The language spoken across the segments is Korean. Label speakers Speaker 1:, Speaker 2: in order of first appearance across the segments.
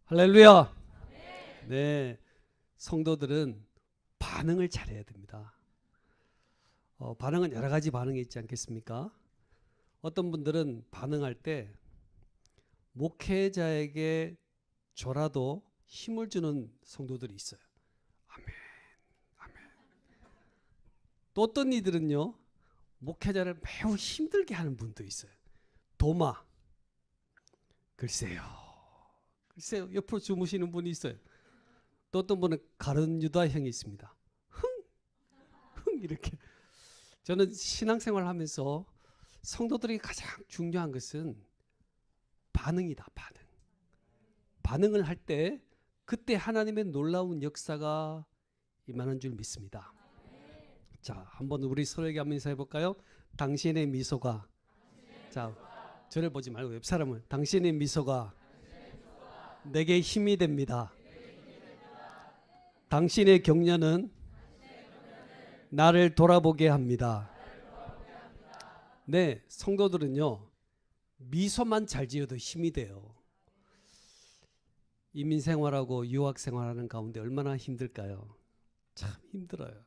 Speaker 1: 할렐루야. 네, 성도들은 반응을 잘해야 됩니다. 반응은 여러 가지 반응이 있지 않겠습니까? 어떤 분들은 반응할 때 목회자에게 줘라도 힘을 주는 성도들이 있어요. 아멘, 아멘. 또 어떤 이들은요, 목회자를 매우 힘들게 하는 분도 있어요. 도마. 글쎄요, 옆으로 주무시는 분이 있어요. 또 어떤 분은 가룟 유다형이 있습니다. 흥 이렇게. 저는 신앙생활 하면서 성도들이 가장 중요한 것은 반응이다. 반응을 할 때 그때 하나님의 놀라운 역사가 임하는 줄 믿습니다. 자, 한번 우리 서로에게 한번 인사해 볼까요? 당신의 미소가, 자, 저를 보지 말고 옆 사람을, 당신의 미소가 내게 힘이 됩니다. 당신의 격려는 나를 돌아보게 합니다. 네, 성도들은요, 미소만 잘 지어도 힘이 돼요. 이민 생활하고 유학 생활하는 가운데 얼마나 힘들까요? 참 힘들어요.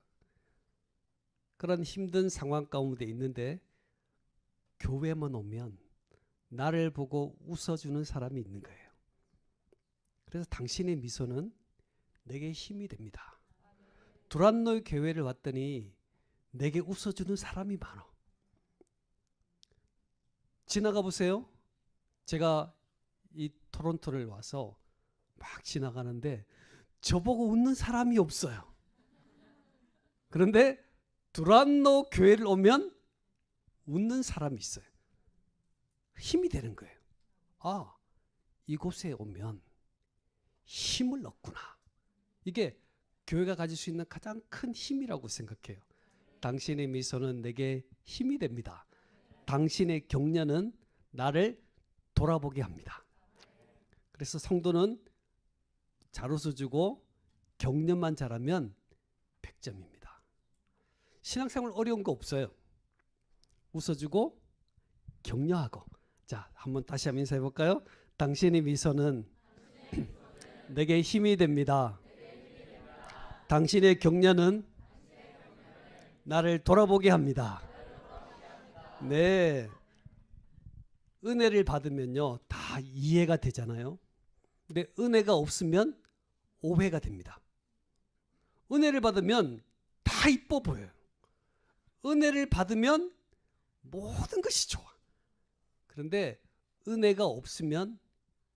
Speaker 1: 그런 힘든 상황 가운데 있는데 교회만 오면 나를 보고 웃어주는 사람이 있는 거예요. 그래서 당신의 미소는 내게 힘이 됩니다. 두란노의 교회를 왔더니 내게 웃어주는 사람이 많아. 지나가 보세요. 제가 이 토론토를 와서 막 지나가는데 저보고 웃는 사람이 없어요. 그런데 두란노 교회를 오면 웃는 사람이 있어요. 힘이 되는 거예요. 아, 이곳에 오면 힘을 얻구나. 이게 교회가 가질 수 있는 가장 큰 힘이라고 생각해요. 당신의 미소는 내게 힘이 됩니다. 당신의 격려는 나를 돌아보게 합니다. 그래서 성도는 잘 웃어주고 격려만 잘하면 100점입니다. 신앙생활 어려운 거 없어요. 웃어주고 격려하고. 자, 한번 다시 한번 인사해 볼까요? 당신의 미소는 내게 힘이 됩니다. 당신의 격려는 나를 돌아보게 합니다. 네, 은혜를 받으면요 다 이해가 되잖아요. 근데 은혜가 없으면 오해가 됩니다. 은혜를 받으면 다 이뻐 보여요. 은혜를 받으면 모든 것이 좋아. 그런데 은혜가 없으면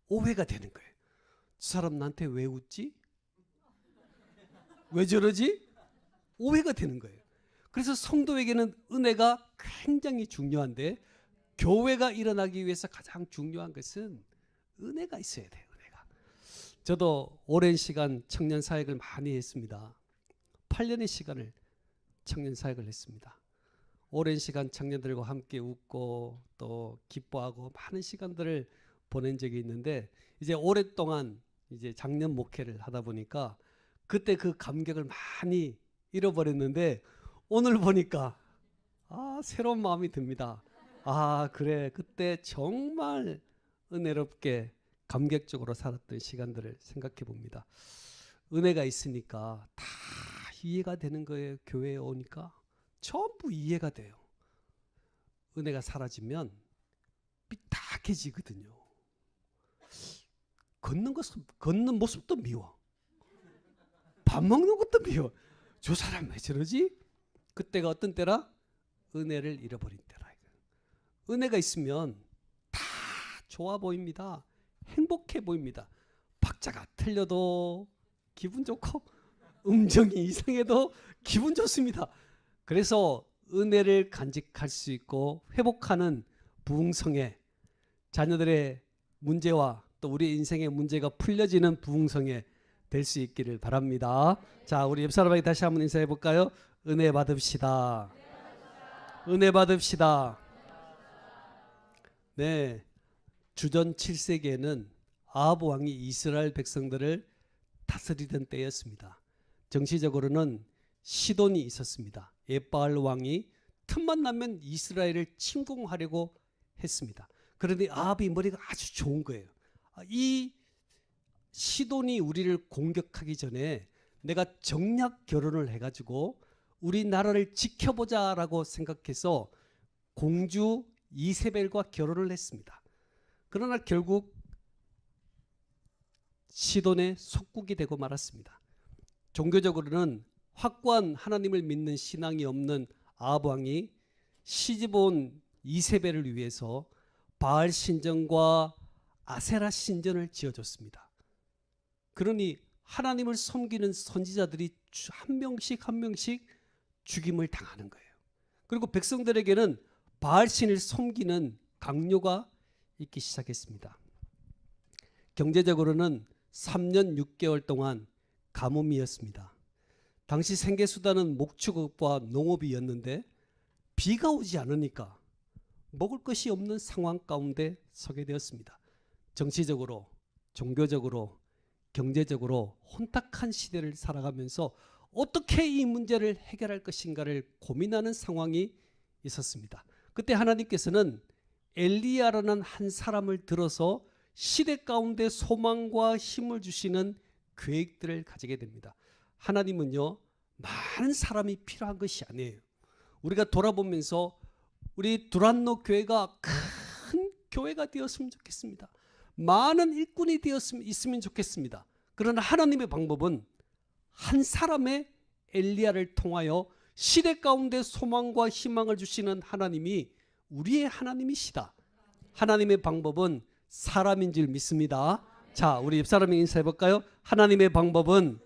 Speaker 1: 오해가 되는 거예요. 저 사람 나한테 왜 웃지? 왜 저러지? 오해가 되는 거예요. 그래서 성도에게는 은혜가 굉장히 중요한데 교회가 일어나기 위해서 가장 중요한 것은 은혜가 있어야 돼요. 은혜가. 저도 오랜 시간 청년 사역을 많이 했습니다. 8년의 시간을 청년 사역을 했습니다. 오랜 시간 청년들과 함께 웃고 또 기뻐하고 많은 시간들을 보낸 적이 있는데 이제 오랫동안 이제 작년 목회를 하다 보니까 그때 그 감격을 많이 잃어버렸는데 오늘 보니까 새로운 마음이 듭니다. 그래, 그때 정말 은혜롭게 감격적으로 살았던 시간들을 생각해 봅니다. 은혜가 있으니까 다 이해가 되는 거예요. 교회에 오니까 전부 이해가 돼요. 은혜가 사라지면 삐딱해지거든요. 걷는 모습도 미워. 밥 먹는 것도 미워. 저 사람 왜 저러지? 그때가 어떤 때라? 은혜를 잃어버린 때라. 은혜가 있으면 다 좋아 보입니다. 행복해 보입니다. 박자가 틀려도 기분 좋고 음정이 이상해도 기분 좋습니다. 그래서 은혜를 간직할 수 있고 회복하는 부흥성에 자녀들의 문제와 또 우리 인생의 문제가 풀려지는 부흥성에 될 수 있기를 바랍니다. 자, 우리 옆 사람에게 다시 한번 인사해 볼까요? 은혜 받읍시다. 은혜 받읍시다. 네, 주전 7세기에는 아합 왕이 이스라엘 백성들을 다스리던 때였습니다. 정치적으로는 시돈이 있었습니다. 에바알 왕이 틈만 나면 이스라엘을 침공하려고 했습니다. 그런데 아합이 머리가 아주 좋은 거예요. 이 시돈이 우리를 공격하기 전에 내가 정략 결혼을 해가지고 우리 나라를 지켜보자라고 생각해서 공주 이세벨과 결혼을 했습니다. 그러나 결국 시돈의 속국이 되고 말았습니다. 종교적으로는 확고한 하나님을 믿는 신앙이 없는 아합 왕이 시집 온 이세벨을 위해서 바알 신전과 아세라 신전을 지어줬습니다. 그러니 하나님을 섬기는 선지자들이 한 명씩 한 명씩 죽임을 당하는 거예요. 그리고 백성들에게는 바알 신을 섬기는 강요가 있기 시작했습니다. 경제적으로는 3년 6개월 동안 가뭄이었습니다. 당시 생계수단은 목축업과 농업이었는데 비가 오지 않으니까 먹을 것이 없는 상황 가운데 서게 되었습니다. 정치적으로, 종교적으로, 경제적으로 혼탁한 시대를 살아가면서 어떻게 이 문제를 해결할 것인가를 고민하는 상황이 있었습니다. 그때 하나님께서는 엘리야라는 한 사람을 들어서 시대 가운데 소망과 힘을 주시는 계획들을 가지게 됩니다. 하나님은요, 많은 사람이 필요한 것이 아니에요. 우리가 돌아보면서 우리 두란노 교회가 큰 교회가 되었으면 좋겠습니다. 많은 일꾼이 있으면 좋겠습니다. 그러나 하나님의 방법은 한 사람의 엘리야를 통하여 시대 가운데 소망과 희망을 주시는 하나님이 우리의 하나님이시다. 하나님의 방법은 사람인 줄 믿습니다. 자, 우리 옆사람이 인사해 볼까요? 하나님의 방법은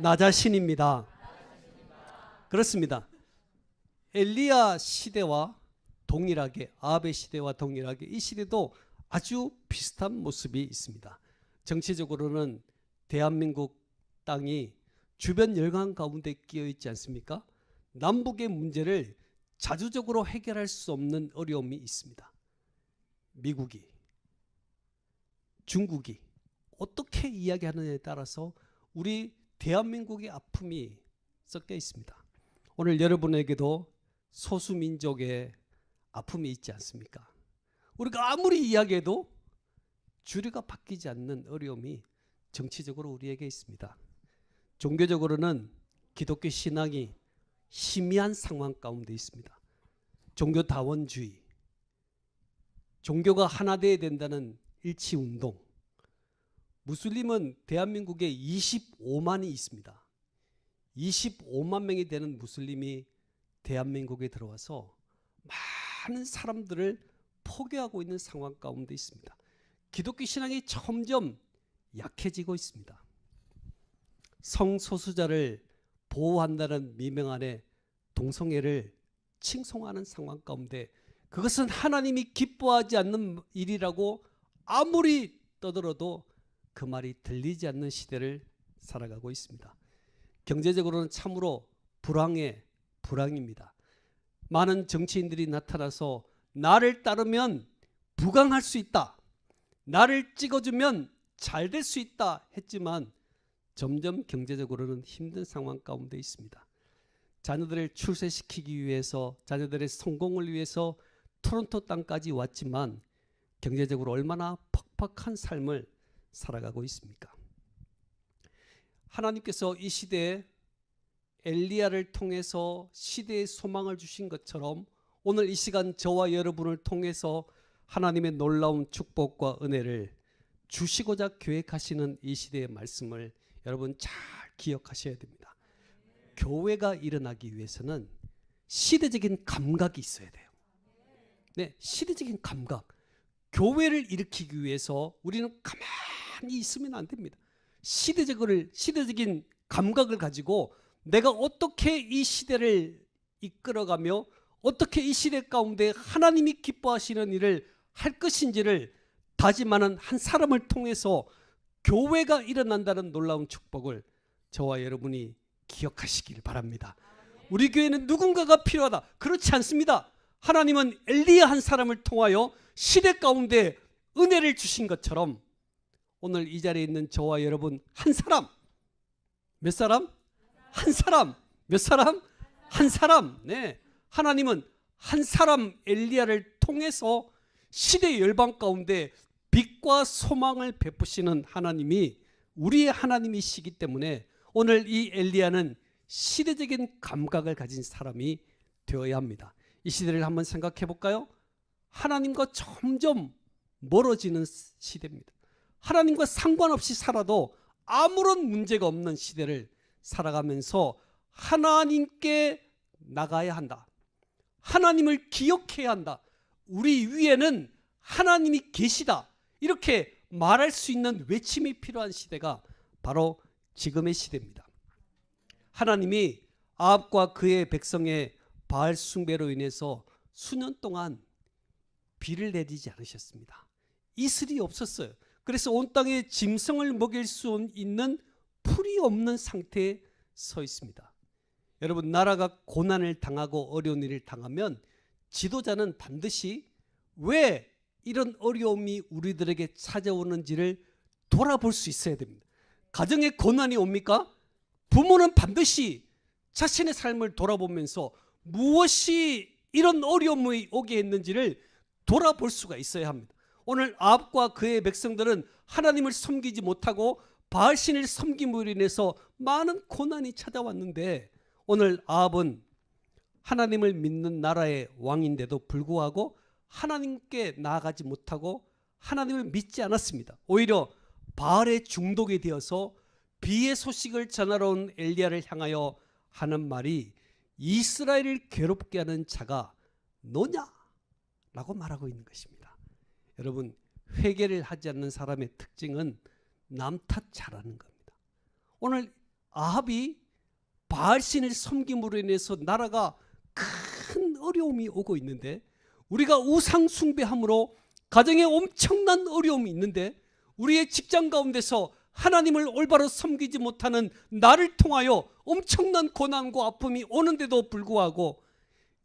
Speaker 1: 나 자신입니다. 그렇습니다. 엘리야 시대와 동일하게, 아합의 시대와 동일하게 이 시대도 아주 비슷한 모습이 있습니다. 정치적으로는 대한민국 땅이 주변 열강 가운데 끼어 있지 않습니까? 남북의 문제를 자주적으로 해결할 수 없는 어려움이 있습니다. 미국이, 중국이 어떻게 이야기하느냐에 따라서 우리 대한민국의 아픔이 섞여 있습니다. 오늘 여러분에게도 소수민족의 아픔이 있지 않습니까? 우리가 아무리 이야기해도 주류가 바뀌지 않는 어려움이 정치적으로 우리에게 있습니다. 종교적으로는 기독교 신앙이 희미한 상황 가운데 있습니다. 종교다원주의, 종교가 하나 되어야 된다는 일치운동. 무슬림은 대한민국에 25만이 있습니다. 25만 명이 되는 무슬림이 대한민국에 들어와서 많은 사람들을 포교하고 있는 상황 가운데 있습니다. 기독교 신앙이 점점 약해지고 있습니다. 성소수자를 보호한다는 미명 아래 동성애를 칭송하는 상황 가운데 그것은 하나님이 기뻐하지 않는 일이라고 아무리 떠들어도 그 말이 들리지 않는 시대를 살아가고 있습니다. 경제적으로는 참으로 불황입니다. 많은 정치인들이 나타나서 나를 따르면 부강할 수 있다, 나를 찍어주면 잘 될 수 있다 했지만 점점 경제적으로는 힘든 상황 가운데 있습니다. 자녀들을 출세시키기 위해서, 자녀들의 성공을 위해서 토론토 땅까지 왔지만 경제적으로 얼마나 퍽퍽한 삶을 살아가고 있습니까? 하나님께서 이 시대에 엘리야를 통해서 시대의 소망을 주신 것처럼 오늘 이 시간 저와 여러분을 통해서 하나님의 놀라운 축복과 은혜를 주시고자 계획하시는 이 시대의 말씀을 여러분 잘 기억하셔야 됩니다. 교회가 일어나기 위해서는 시대적인 감각이 있어야 돼요. 네, 시대적인 감각. 교회를 일으키기 위해서 우리는 가만히 있으면 안 됩니다. 시대적인 감각을 가지고 내가 어떻게 이 시대를 이끌어가며 어떻게 이 시대 가운데 하나님이 기뻐하시는 일을 할 것인지를 다짐하는 한 사람을 통해서 교회가 일어난다는 놀라운 축복을 저와 여러분이 기억하시길 바랍니다. 우리 교회는 누군가가 필요하다. 그렇지 않습니다. 하나님은 엘리야 한 사람을 통하여 시대 가운데 은혜를 주신 것처럼 오늘 이 자리에 있는 저와 여러분 한 사람, 몇 사람? 한 사람. 몇 사람? 한 사람. 네. 하나님은 한 사람 엘리야를 통해서 시대 열방 가운데 빛과 소망을 베푸시는 하나님이 우리의 하나님이시기 때문에 오늘 이 엘리야는 시대적인 감각을 가진 사람이 되어야 합니다. 이 시대를 한번 생각해 볼까요? 하나님과 점점 멀어지는 시대입니다. 하나님과 상관없이 살아도 아무런 문제가 없는 시대를 살아가면서 하나님께 나가야 한다. 하나님을 기억해야 한다. 우리 위에는 하나님이 계시다. 이렇게 말할 수 있는 외침이 필요한 시대가 바로 지금의 시대입니다. 하나님이 아합과 그의 백성의 바알 숭배로 인해서 수년 동안 비를 내리지 않으셨습니다. 이슬이 없었어요. 그래서 온 땅에 짐승을 먹일 수 있는 풀이 없는 상태에 서 있습니다. 여러분, 나라가 고난을 당하고 어려운 일을 당하면 지도자는 반드시 왜 이런 어려움이 우리들에게 찾아오는지를 돌아볼 수 있어야 됩니다. 가정에 고난이 옵니까? 부모는 반드시 자신의 삶을 돌아보면서 무엇이 이런 어려움이 오게 했는지를 돌아볼 수가 있어야 합니다. 오늘 아합과 그의 백성들은 하나님을 섬기지 못하고 바알신을 섬김으로 인해서 많은 고난이 찾아왔는데, 오늘 아합은 하나님을 믿는 나라의 왕인데도 불구하고 하나님께 나아가지 못하고 하나님을 믿지 않았습니다. 오히려 바알에 중독이 되어서 비의 소식을 전하러 온 엘리야를 향하여 하는 말이 이스라엘을 괴롭게 하는 자가 너냐라고 말하고 있는 것입니다. 여러분, 회개를 하지 않는 사람의 특징은 남 탓 잘하는 겁니다. 오늘 아합이 바알신을 섬김으로 인해서 나라가 큰 어려움이 오고 있는데, 우리가 우상 숭배함으로 가정에 엄청난 어려움이 있는데, 우리의 직장 가운데서 하나님을 올바로 섬기지 못하는 나를 통하여 엄청난 고난과 아픔이 오는데도 불구하고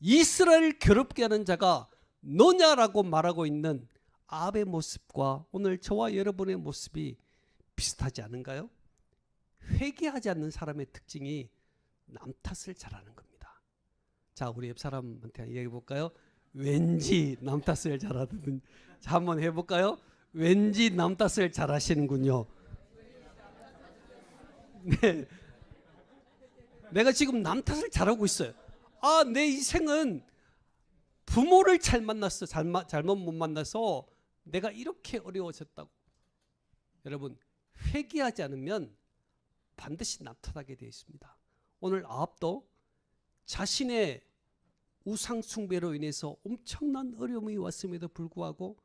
Speaker 1: 이스라엘을 괴롭게 하는 자가 너냐라고 말하고 있는 아합의 모습과 오늘 저와 여러분의 모습이 비슷하지 않은가요? 회개하지 않는 사람의 특징이 남 탓을 잘하는 겁니다. 자, 우리 옆 사람한테 얘기해 볼까요? 왠지 남 탓을 잘하는. 자, 한번 해볼까요? 왠지 남 탓을 잘하시는군요. 네, 내가 지금 남 탓을 잘하고 있어요. 아, 내 인생은 부모를 잘 만났어. 잘못 못 만나서 내가 이렇게 어려워졌다고. 여러분, 회개하지 않으면 반드시 남 탓하게 되어 있습니다. 오늘 아합도 자신의 우상 숭배로 인해서 엄청난 어려움이 왔음에도 불구하고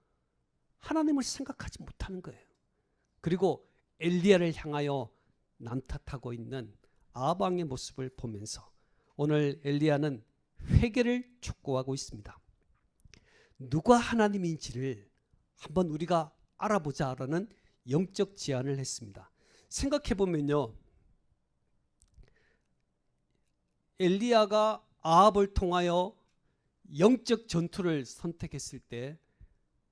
Speaker 1: 하나님을 생각하지 못하는 거예요. 그리고 엘리야를 향하여 남 탓하고 있는 아합 왕의 모습을 보면서 오늘 엘리야는 회개를 촉구하고 있습니다. 누가 하나님인지를 한번 우리가 알아보자라는 영적 제안을 했습니다. 생각해 보면요, 엘리야가 아합을 통하여 영적 전투를 선택했을 때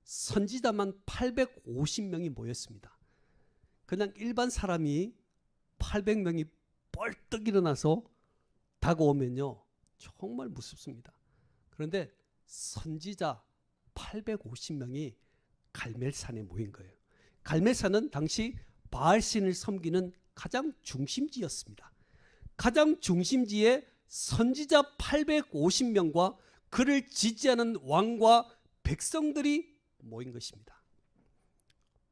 Speaker 1: 선지자만 850명이 모였습니다. 그냥 일반 사람이 800명이 뻘떡 일어나서 다가오면요, 정말 무섭습니다. 그런데 선지자 850명이 갈멜산에 모인 거예요. 갈멜산은 당시 바알신을 섬기는 가장 중심지였습니다. 가장 중심지에 선지자 850명과 그를 지지하는 왕과 백성들이 모인 것입니다.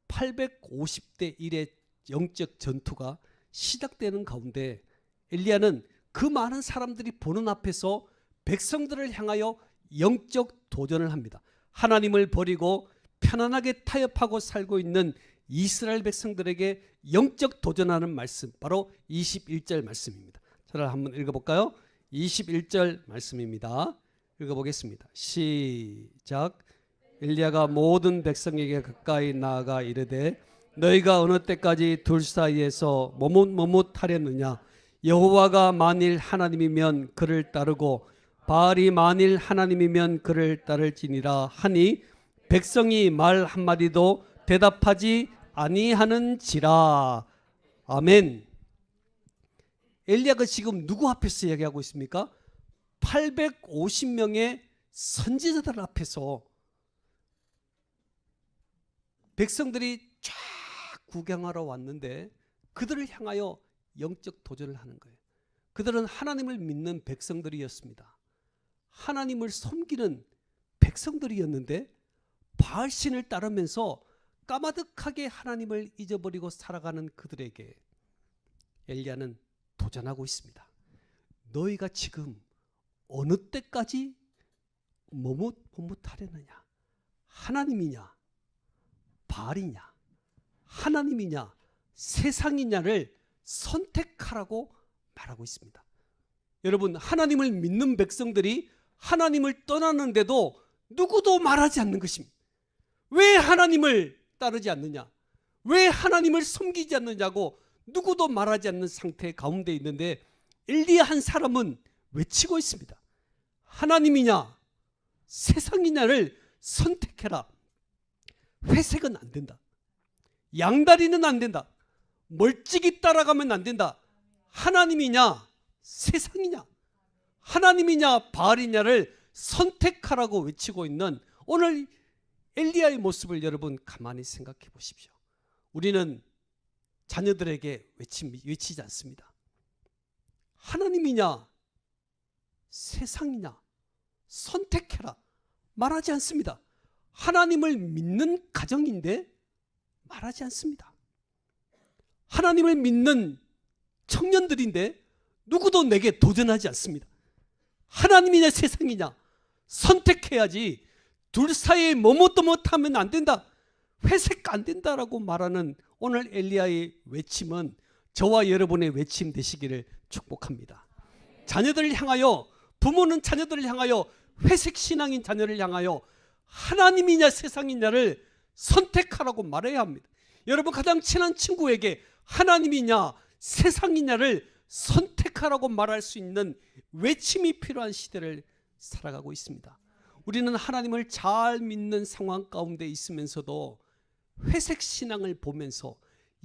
Speaker 1: 850대 1의 영적 전투가 시작되는 가운데 엘리야는 그 많은 사람들이 보는 앞에서 백성들을 향하여 영적 도전을 합니다. 하나님을 버리고 편안하게 타협하고 살고 있는 이스라엘 백성들에게 영적 도전하는 말씀, 바로 21절 말씀입니다. 저를 한번 읽어볼까요? 21절 말씀입니다. 읽어보겠습니다. 시작. 엘리야가 모든 백성에게 가까이 나아가 이르되 너희가 어느 때까지 둘 사이에서 머뭇머뭇하렸느냐? 여호와가 만일 하나님이면 그를 따르고 바알이 만일 하나님이면 그를 따를지니라 하니 백성이 말 한마디도 대답하지 아니하는지라. 아멘. 엘리야가 지금 누구 앞에서 이야기하고 있습니까? 850명의 선지자들 앞에서 백성들이 쫙 구경하러 왔는데 그들을 향하여 영적 도전을 하는 거예요. 그들은 하나님을 믿는 백성들이었습니다. 하나님을 섬기는 백성들이었는데 바알신을 따르면서 까마득하게 하나님을 잊어버리고 살아가는 그들에게 엘리야는 도전하고 있습니다. 너희가 지금 어느 때까지 머뭇머뭇하려느냐? 하나님이냐 바알이냐, 하나님이냐 세상이냐를 선택하라고 말하고 있습니다. 여러분, 하나님을 믿는 백성들이 하나님을 떠나는데도 누구도 말하지 않는 것입니다. 왜 하나님을 따르지 않느냐, 왜 하나님을 섬기지 않느냐고 누구도 말하지 않는 상태 가운데 있는데 엘리야 한 사람은 외치고 있습니다. 하나님이냐 세상이냐를 선택해라. 회색은 안 된다. 양다리는 안 된다. 멀찍이 따라가면 안 된다. 하나님이냐 세상이냐, 하나님이냐 바알이냐를 선택하라고 외치고 있는 오늘 엘리야의 모습을 여러분 가만히 생각해 보십시오. 우리는 자녀들에게 외치지 않습니다. 하나님이냐 세상이냐 선택해라 말하지 않습니다. 하나님을 믿는 가정인데 말하지 않습니다. 하나님을 믿는 청년들인데 누구도 내게 도전하지 않습니다. 하나님이냐 세상이냐 선택해야지. 둘 사이에 머뭇머뭇하면 안 된다, 회색 안 된다라고 말하는 오늘 엘리야의 외침은 저와 여러분의 외침 되시기를 축복합니다. 자녀들을 향하여, 부모는 자녀들을 향하여, 회색 신앙인 자녀를 향하여 하나님이냐 세상이냐를 선택하라고 말해야 합니다. 여러분, 가장 친한 친구에게 하나님이냐 세상이냐를 선택하라고 말할 수 있는 외침이 필요한 시대를 살아가고 있습니다. 우리는 하나님을 잘 믿는 상황 가운데 있으면서도 회색 신앙을 보면서,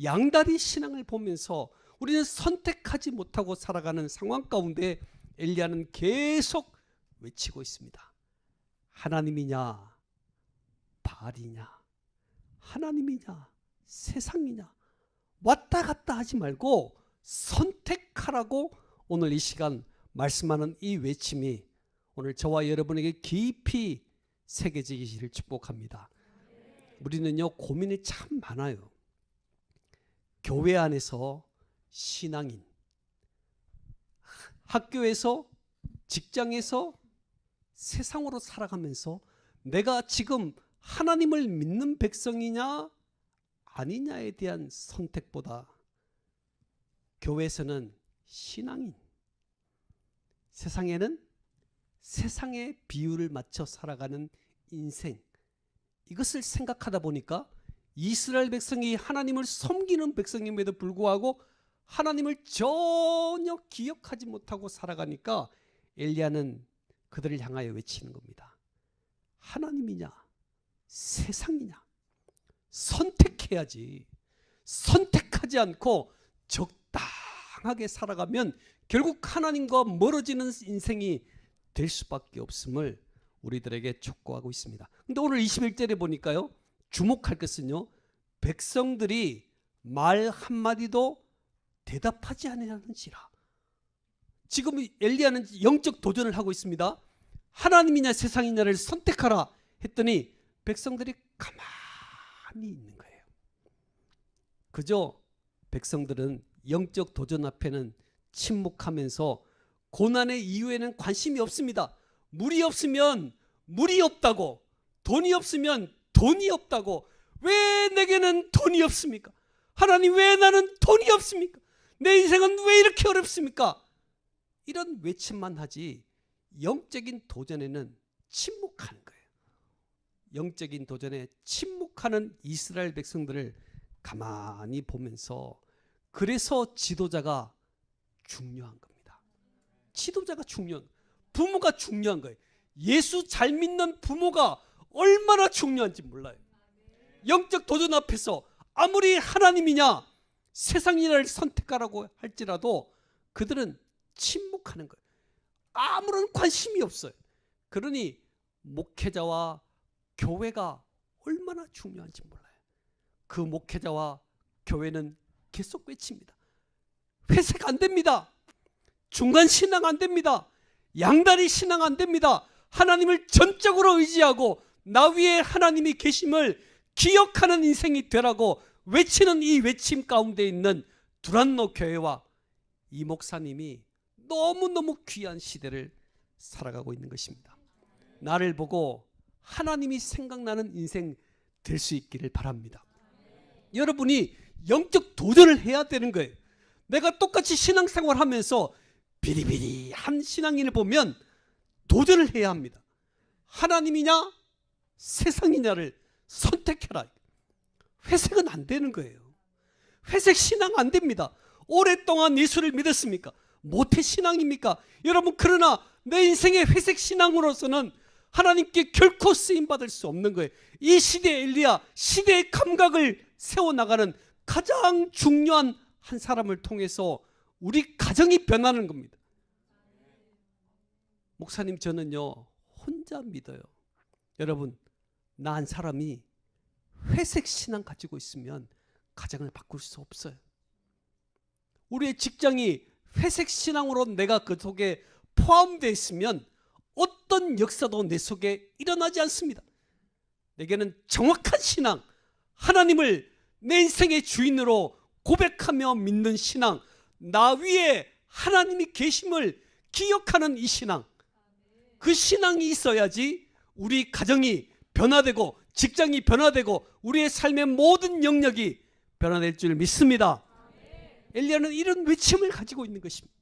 Speaker 1: 양다리 신앙을 보면서 우리는 선택하지 못하고 살아가는 상황 가운데 엘리야는 계속 외치고 있습니다. 하나님이냐 바알이냐, 하나님이냐 세상이냐, 왔다 갔다 하지 말고 선택하라고 오늘 이 시간 말씀하는 이 외침이 오늘 저와 여러분에게 깊이 새겨지기를 축복합니다. 우리는요 고민이 참 많아요. 교회 안에서 신앙인, 학교에서, 직장에서, 세상으로 살아가면서 내가 지금 하나님을 믿는 백성이냐 아니냐에 대한 선택보다 교회에서는 신앙인, 세상에는 세상의 비율을 맞춰 살아가는 인생, 이것을 생각하다 보니까 이스라엘 백성이 하나님을 섬기는 백성임에도 불구하고 하나님을 전혀 기억하지 못하고 살아가니까 엘리야는 그들을 향하여 외치는 겁니다. 하나님이냐 세상이냐 선택해야지. 선택하지 않고 적당하게 살아가면 결국 하나님과 멀어지는 인생이 될 수밖에 없음을 우리들에게 촉구하고 있습니다. 근데 오늘 21절에 보니까요, 주목할 것은요, 백성들이 말 한마디도 대답하지 아니하는지라. 지금 엘리야는 영적 도전을 하고 있습니다. 하나님이냐 세상이냐를 선택하라 했더니 백성들이 가만히 있는 거예요. 그저 백성들은 영적 도전 앞에는 침묵하면서 고난의 이유에는 관심이 없습니다. 물이 없으면 물이 없다고, 돈이 없으면 돈이 없다고, 왜 내게는 돈이 없습니까? 하나님, 왜 나는 돈이 없습니까? 내 인생은 왜 이렇게 어렵습니까? 이런 외침만 하지 영적인 도전에는 침묵하는 거예요. 영적인 도전에 침묵하는 이스라엘 백성들을 가만히 보면서, 그래서 지도자가 중요한 겁니다. 지도자가 중요한, 부모가 중요한 거예요. 예수 잘 믿는 부모가 얼마나 중요한지 몰라요. 영적 도전 앞에서 아무리 하나님이냐 세상이냐를 선택하라고 할지라도 그들은 침묵하는 거예요. 아무런 관심이 없어요. 그러니 목회자와 교회가 얼마나 중요한지 몰라요. 그 목회자와 교회는 계속 외칩니다. 회색 안 됩니다. 중간 신앙 안 됩니다. 양다리 신앙 안 됩니다. 하나님을 전적으로 의지하고 나 위에 하나님이 계심을 기억하는 인생이 되라고 외치는 이 외침 가운데 있는 두란노 교회와 이 목사님이 너무너무 귀한 시대를 살아가고 있는 것입니다. 나를 보고 하나님이 생각나는 인생 될 수 있기를 바랍니다. 여러분이 영적 도전을 해야 되는 거예요. 내가 똑같이 신앙생활 하면서 비리비리한 신앙인을 보면 도전을 해야 합니다. 하나님이냐 세상이냐를 선택해라. 회색은 안 되는 거예요. 회색 신앙 안 됩니다. 오랫동안 예수를 믿었습니까? 모태 신앙입니까? 여러분, 그러나 내 인생의 회색 신앙으로서는 하나님께 결코 쓰임받을 수 없는 거예요. 이 시대의 엘리야, 시대의 감각을 세워나가는 가장 중요한 한 사람을 통해서 우리 가정이 변하는 겁니다. 목사님, 저는요 혼자 믿어요. 여러분, 나 한 사람이 회색 신앙 가지고 있으면 가정을 바꿀 수 없어요. 우리의 직장이 회색 신앙으로 내가 그 속에 포함되어 있으면 어떤 역사도 내 속에 일어나지 않습니다. 내게는 정확한 신앙, 하나님을 내 인생의 주인으로 고백하며 믿는 신앙, 나 위에 하나님이 계심을 기억하는 이 신앙, 그 신앙이 있어야지 우리 가정이 변화되고 직장이 변화되고 우리의 삶의 모든 영역이 변화될 줄 믿습니다. 엘리야는 이런 외침을 가지고 있는 것입니다.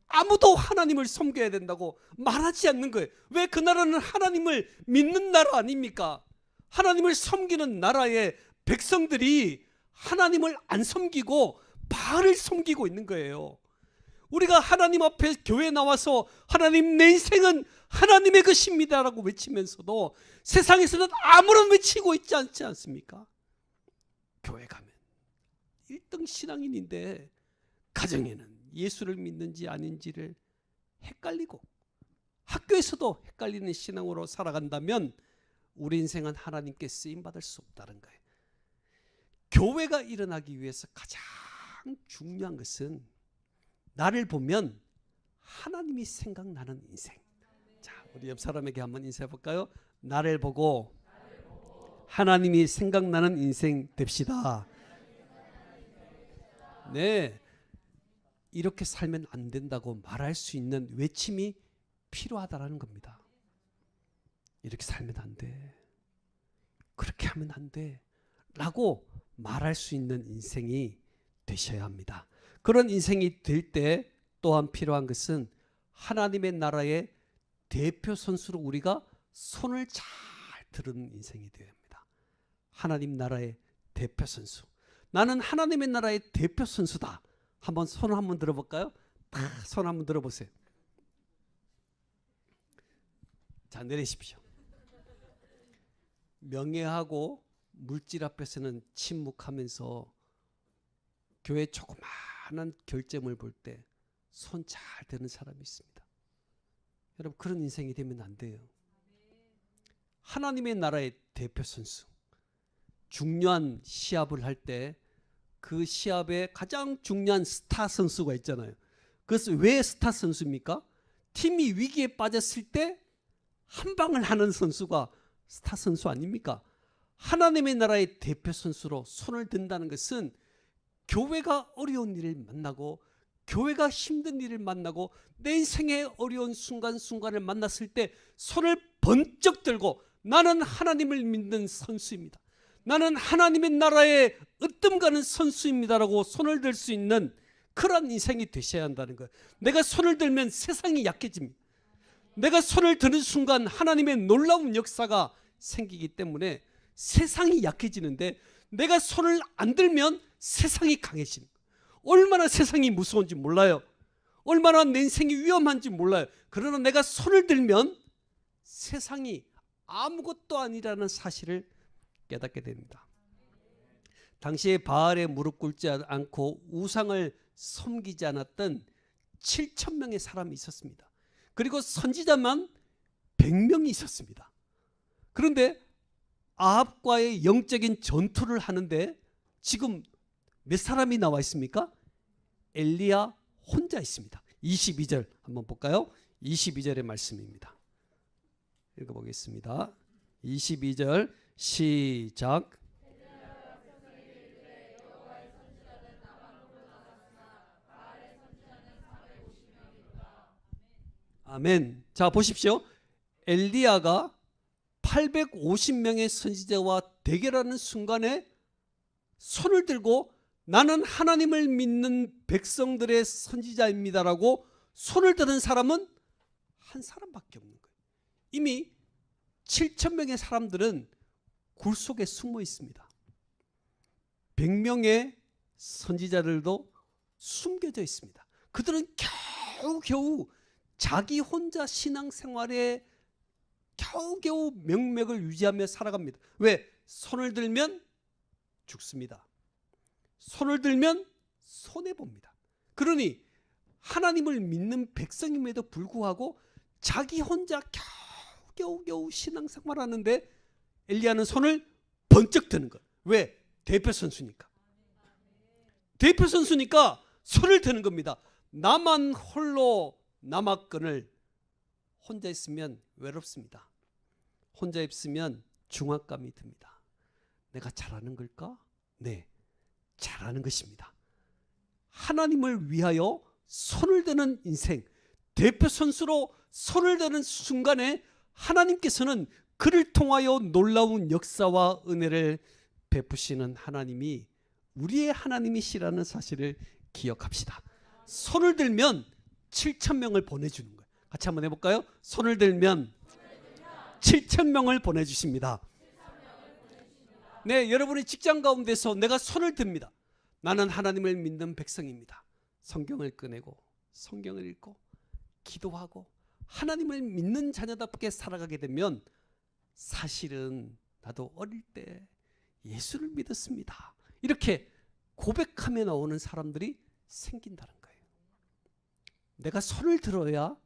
Speaker 1: 아무도 하나님을 섬겨야 된다고 말하지 않는 거예요. 왜? 그 나라는 하나님을 믿는 나라 아닙니까? 하나님을 섬기는 나라의 백성들이 하나님을 안 섬기고 바알을 섬기고 있는 거예요. 우리가 하나님 앞에 교회에 나와서 하나님, 내 인생은 하나님의 것입니다 라고 외치면서도 세상에서는 아무런 외치고 있지 않지 않습니까? 교회 가면 1등 신앙인인데 가정에는 예수를 믿는지 아닌지를 헷갈리고 학교에서도 헷갈리는 신앙으로 살아간다면 우리 인생은 하나님께 쓰임받을 수 없다는 거예요. 교회가 일어나기 위해서 가장 중요한 것은 나를 보면 하나님이 생각나는 인생. 자, 우리 옆 사람에게 한번 인사해 볼까요? 나를 보고 하나님이 생각나는 인생 됩시다. 네, 이렇게 살면 안 된다고 말할 수 있는 외침이 필요하다라는 겁니다. 이렇게 살면 안 돼, 그렇게 하면 안 돼 라고 말할 수 있는 인생이 되셔야 합니다. 그런 인생이 될 때 또한 필요한 것은 하나님의 나라의 대표 선수로 우리가 손을 잘 들은 인생이 되어야 합니다. 하나님 나라의 대표 선수. 나는 하나님의 나라의 대표 선수다. 한번 손을 한번 들어볼까요? 손 한번 들어보세요. 자, 내리십시오. 명예하고 물질 앞에서는 침묵하면서 교회 조그마한 결점을 볼 때 손 잘 드는 사람이 있습니다. 여러분, 그런 인생이 되면 안 돼요. 하나님의 나라의 대표 선수. 중요한 시합을 할 때 그 시합에 가장 중요한 스타 선수가 있잖아요. 그것은 왜 스타 선수입니까? 팀이 위기에 빠졌을 때 한 방을 하는 선수가 스타 선수 아닙니까? 하나님의 나라의 대표 선수로 손을 든다는 것은 교회가 어려운 일을 만나고 교회가 힘든 일을 만나고 내 인생의 어려운 순간순간을 만났을 때 손을 번쩍 들고 나는 하나님을 믿는 선수입니다. 나는 하나님의 나라에 으뜸가는 선수입니다라고 손을 들 수 있는 그런 인생이 되셔야 한다는 거예요. 내가 손을 들면 세상이 약해집니다. 내가 손을 드는 순간 하나님의 놀라운 역사가 생기기 때문에 세상이 약해지는데 내가 손을 안 들면 세상이 강해지는 거예요. 얼마나 세상이 무서운지 몰라요. 얼마나 내 인생이 위험한지 몰라요. 그러나 내가 손을 들면 세상이 아무것도 아니라는 사실을 깨닫게 됩니다. 당시에 바알에 무릎 꿇지 않고 우상을 섬기지 않았던 7,000명의 사람이 있었습니다. 그리고 선지자만 100명이 있었습니다. 그런데 아합과의 영적인 전투를 하는데 지금 몇 사람이 나와 있습니까? 엘리야 혼자 있습니다. 22절 한번 볼까요? 22절의 말씀입니다. 읽어보겠습니다. 22절 시작. 아멘. 자, 보십시오. 엘리야가 850명의 선지자와 대결하는 순간에 손을 들고 나는 하나님을 믿는 백성들의 선지자입니다라고 손을 드는 사람은 한 사람밖에 없는 거예요. 이미 7,000명의 사람들은 굴 속에 숨어 있습니다. 100명의 선지자들도 숨겨져 있습니다. 그들은 겨우겨우 자기 혼자 신앙생활에 겨우겨우 명맥을 유지하며 살아갑니다. 왜? 손을 들면 죽습니다. 손을 들면 손해봅니다. 그러니 하나님을 믿는 백성임에도 불구하고 자기 혼자 겨우겨우 신앙생활하는데 엘리야는 손을 번쩍 드는 거예요. 왜? 대표 선수니까. 대표 선수니까 손을 드는 겁니다. 나만 홀로 남았건을 혼자 있으면 외롭습니다. 혼자 있으면 중압감이 듭니다. 내가 잘하는 걸까? 네, 잘하는 것입니다. 하나님을 위하여 손을 드는 인생, 대표 선수로 손을 드는 순간에 하나님께서는 그를 통하여 놀라운 역사와 은혜를 베푸시는 하나님이 우리의 하나님이시라는 사실을 기억합시다. 손을 들면 7,000명을 보내주는 거예요. 같이 한번 해볼까요? 손을 들면 7,000명을 보내주십니다. 네, 여러분의 직장 가운데서 내가 손을 듭니다. 나는 하나님을 믿는 백성입니다. 성경을 꺼내고 성경을 읽고 기도하고 하나님을 믿는 자녀답게 살아가게 되면 사실은 나도 어릴 때 예수를 믿었습니다. 이렇게 고백하며 나오는 사람들이 생긴다는 거예요. 내가 손을 들어야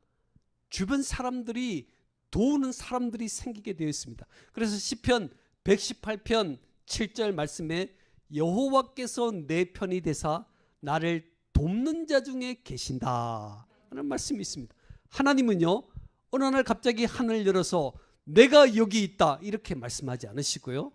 Speaker 1: 주변 사람들이 도우는 사람들이 생기게 되어 있습니다. 그래서 시편 118편 7절 말씀에 여호와께서 내 편이 되사 나를 돕는 자 중에 계신다 하는 말씀이 있습니다. 하나님은요 어느 날 갑자기 하늘을 열어서 내가 여기 있다 이렇게 말씀하지 않으시고요,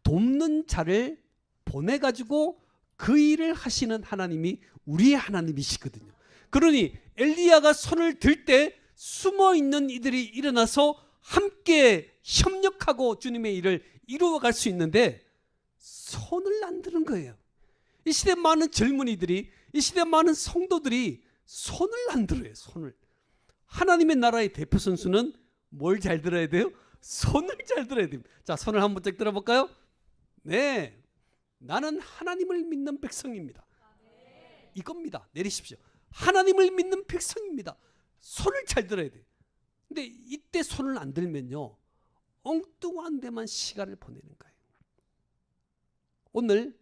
Speaker 1: 돕는 자를 보내가지고 그 일을 하시는 하나님이 우리의 하나님이시거든요. 그러니 엘리야가 손을 들 때 숨어있는 이들이 일어나서 함께 협력하고 주님의 일을 이루어갈 수 있는데 손을 안 드는 거예요. 이 시대 많은 젊은이들이, 이 시대 많은 성도들이 손을 안 들어요. 손을. 하나님의 나라의 대표 선수는 뭘 잘 들어야 돼요? 손을 잘 들어야 됩니다. 자, 손을 한번 쫙 들어볼까요? 네, 나는 하나님을 믿는 백성입니다. 이겁니다. 내리십시오. 하나님을 믿는 백성입니다. 손을 잘 들어야 돼요. 근데 이때 손을 안 들면요 엉뚱한 데만 시간을 보내는 거예요. 오늘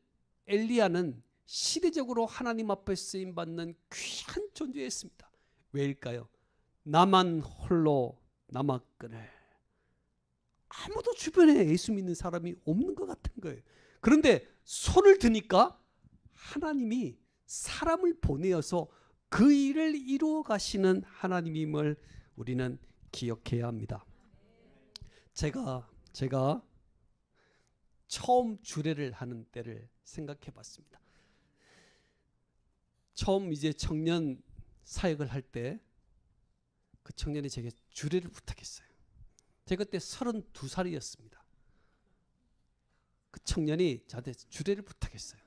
Speaker 1: 엘리야는 시대적으로 하나님 앞에 쓰임받는 귀한 존재였습니다. 왜일까요? 나만 홀로 남았거늘. 아무도 주변에 예수 믿는 사람이 없는 것 같은 거예요. 그런데 손을 드니까 하나님이 사람을 보내어서 그 일을 이루어 가시는 하나님임을 우리는 기억해야 합니다. 제가 처음 주례를 하는 때를 생각해 봤습니다. 처음 이제 청년 사역을 할 때 그 청년이 제게 주례를 부탁했어요. 제가 그때 32살이었습니다. 그 청년이 저한테 주례를 부탁했어요.